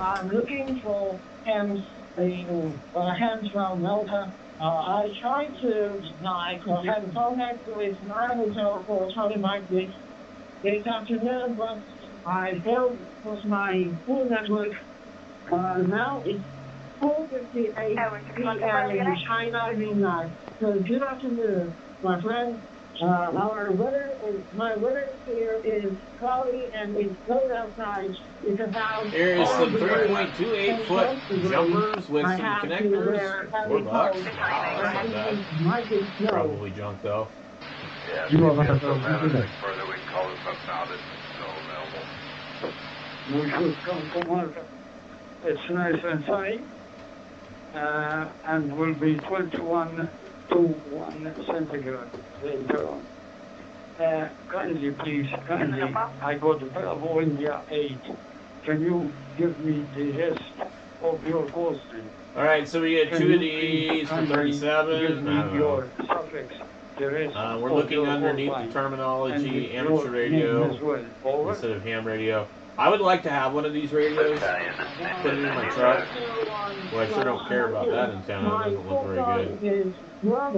I'm looking for hams hands-on melter. I tried to have contact with my hotel for 25 days this afternoon, but I failed with my full network. Now it's 4:58 p.m. in China midnight. So good afternoon, my friend. My weather here is cloudy and it's cold outside. It's about There is some 3.28 foot jumpers with some connectors. $4. Wow, that's not bad. Probably junk though. Yeah, you want to further we can call this up now that's still available. We should come to market. It's nice and sunny, and will be 21 to 1 centigrade later on. Kindly, please, I got Bravo India 8. Can you give me the rest of your costing? All right, so we get two of these for 37. I don't know. Suffix, the rest We're looking underneath the terminology amateur radio instead of ham radio. I would like to have one of these radios, put it in my truck. Well, I sure don't care about that in town. It doesn't look very good. But,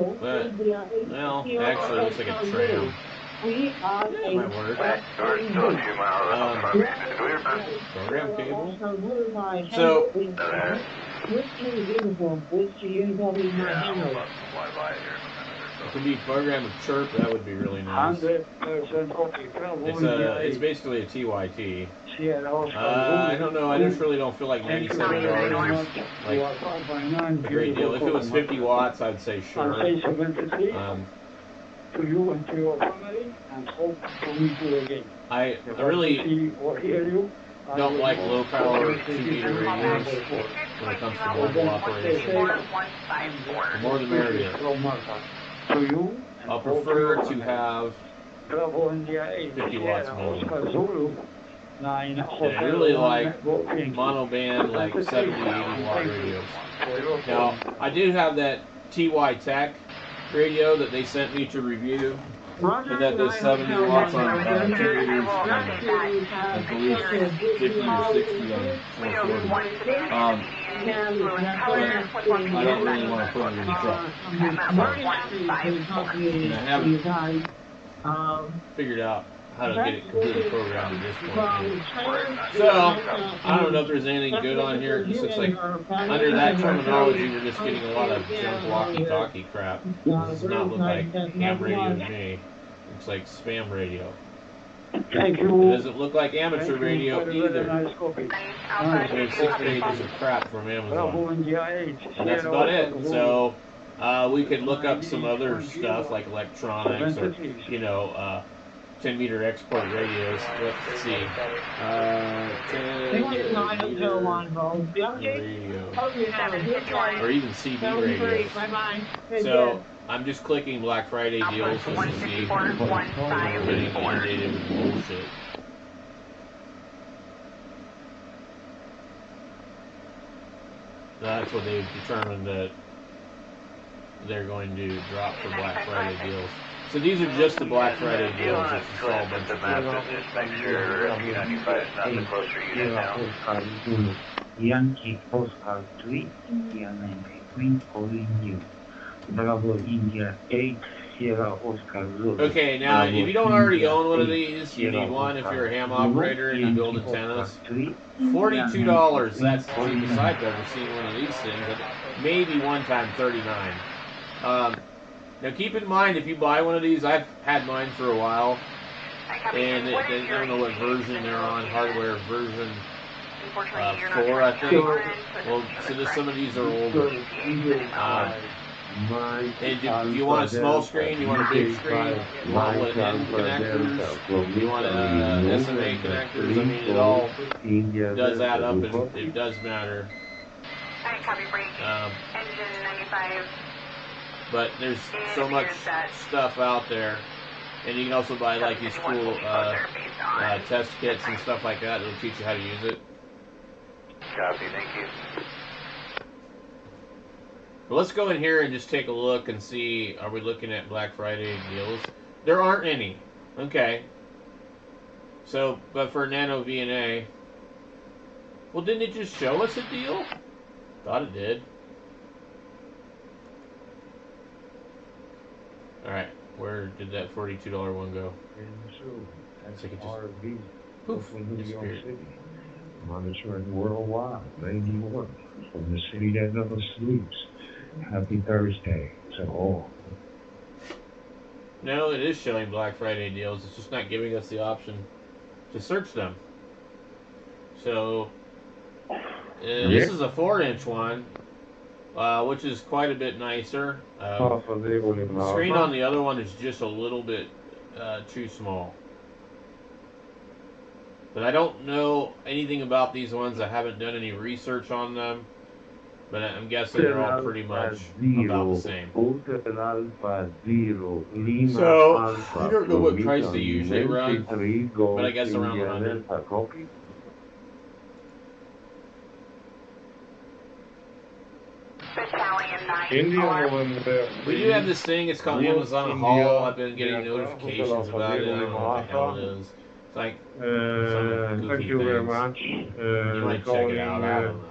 well, actually, it looks like a tram. That might work. Program cable. So, it could be program with chirp. That would be really nice. It's basically a TYT. I don't know. I just really don't feel like $97 is like a great deal. If it was 50 watts, I'd say sure. To you and to your family, and hope to meet you again. I really don't like low power 2-meter radios when it comes to mobile operation. The more the merrier. I'll prefer to have 50 watts more. And I really like monoband, like 70, 80 watt radios. Now, I do have that TY Tech radio that they sent me to review, and that does 70 watts on carriers, and I believe 50 or 60 on 440. But I don't really want to put it in the truck. And I haven't figured out how to get it completely programmed at this point. So, I don't know if there's anything good on here. It just looks like, under that terminology, we're just getting a lot of junk walkie-talkie crap. This does not look like ham radio to me. It looks like spam radio. Thank you. It doesn't look like amateur radio either. There's 6 pages of crap from Amazon. And that's about it. So, we could look up some other stuff like electronics or, 10-meter export radios. Let's see. 10-meter radio. Or even CB radios. So, I'm just clicking Black Friday deals just to see if we're getting inundated with bullshit. That's what they've determined that they're going to drop for Black Friday deals. So these are just the Black Friday deals. It's just all a bunch of just make sure P95 is not the closer unit now. Yankee Oscar 3, India 93, calling you. Bravo India 8, Sierra Oscar Zulu. Okay, now if you don't already own one of these, you need one if you're a ham operator and you build antennas. $42, that's the cheapest I've ever seen one of these things. Maybe one time $39. Now keep in mind, if you buy one of these, I've had mine for a while, and I don't know what version they're on, hardware version 4, I think. Well, so some of these are older. And if you want a small screen, you want a big screen, you want N connectors, you want SMA connectors, I mean, it all does add up, and it does matter. But there's so much stuff out there, and you can also buy like these cool test kits and stuff like that that'll teach you how to use it. Copy, thank you. But let's go in here and just take a look and see, are we looking at Black Friday deals? There aren't any. Okay. So, but for Nano VNA, well, didn't it just show us a deal? Thought it did. Alright, where did that $42 one go? And so, that's Like it just RV. poof, From New York disappeared. City. Monitoring worldwide, 91. From the city that never sleeps. Happy Thursday to all. No, it is showing Black Friday deals. It's just not giving us the option to search them. So, this is a 4-inch one, which is quite a bit nicer. The screen on the other one is just a little bit too small. But I don't know anything about these ones. I haven't done any research on them. But I'm guessing they're all pretty much about the same. So, I don't know what price they usually run, but I guess around 100. We do have this thing, it's called Amazon Haul. I've been getting notifications about it. I don't know what the hell it is. It's like some goofy thank you very things. much. You might check it out, I don't know.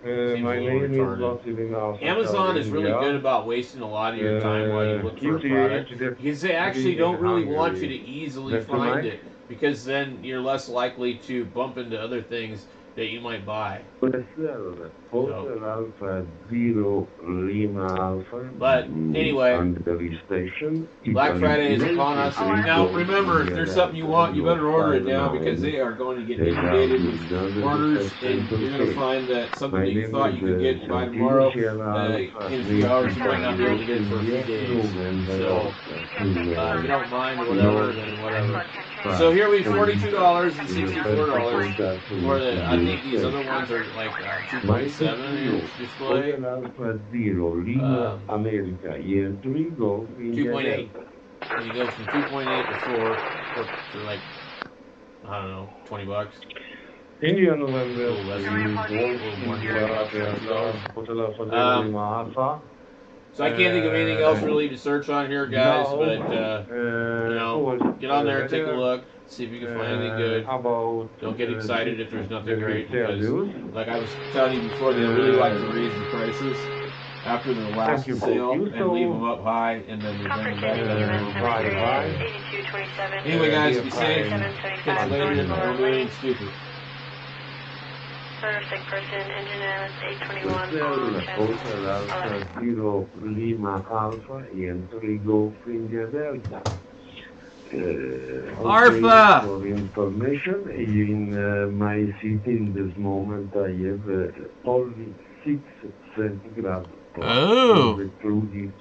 My name is Latin. Amazon is really good about wasting a lot of your time while you look for a product, because they actually don't really want you to easily find it, because then you're less likely to bump into other things that you might buy. So. But anyway, Black Friday is upon us. Now remember, if there's something you want, you better order it now, because they are going to get inundated with orders, and you're going to find that something that you thought you could get by tomorrow, in a few hours you might not be able to get it for a few days. So if you don't mind or whatever, then whatever. So here we have $42 and $64 for the, I think these other ones are like 2.7 inch display. 2.8. And you go from 2.8 to 4 for like, I don't know, $20. Indian So I can't think of anything else really to search on here, guys, but, you know, get on there, take a look, see if you can find anything good. Don't get excited if there's nothing great, because, like I was telling you before, they really like to raise the prices after their last sale and leave them up high, and then they bring them back down. Anyway, guys, be safe. Catch you later. We're moving stupid. Sick person, engine is 821 Alpha! For information, in my city in this moment I have only 6 centigrade recruiting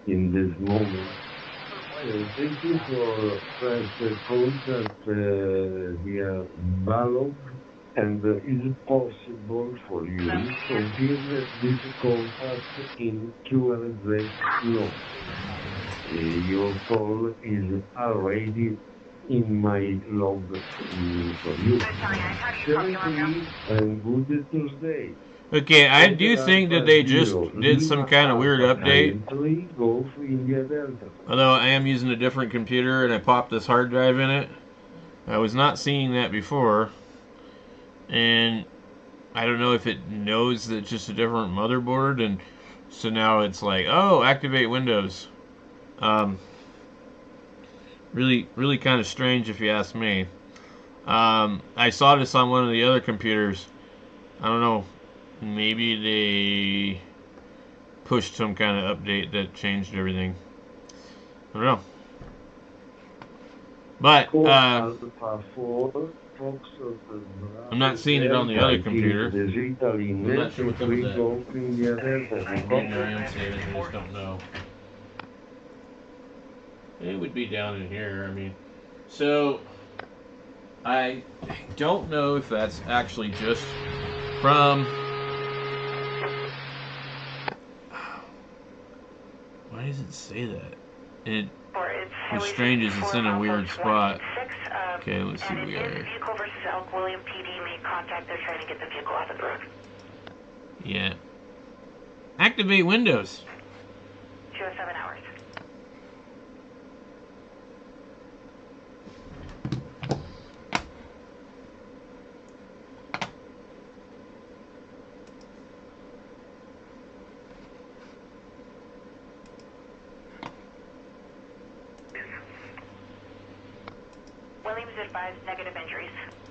in this moment. Thank you for first contact via Balog. And is it possible for you to give this contact in QRZ law? Your call is already in my log for you. And good Tuesday. Okay, I do think that they just did some kind of weird update. Although I am using a different computer and I popped this hard drive in it. I was not seeing that before. And I don't know if it knows that it's just a different motherboard, and so now it's like, oh, activate Windows. Really kind of strange if you ask me. I saw this on one of the other computers. I don't know, maybe they pushed some kind of update that changed everything. I don't know. But I'm not seeing it on the other computer. I'm not sure what's up with that. Maybe I am saving it, I just don't know. It would be down in here, I mean. So, I don't know if that's actually just from... Why does it say that? What's strange is it's in a weird spot. Okay, let's see what we got here. Vehicle versus Elk William PD made contact. They're trying to get the vehicle off of the road. Yeah. Activate Windows. 2 or 7 hours. Williams advised negative injuries.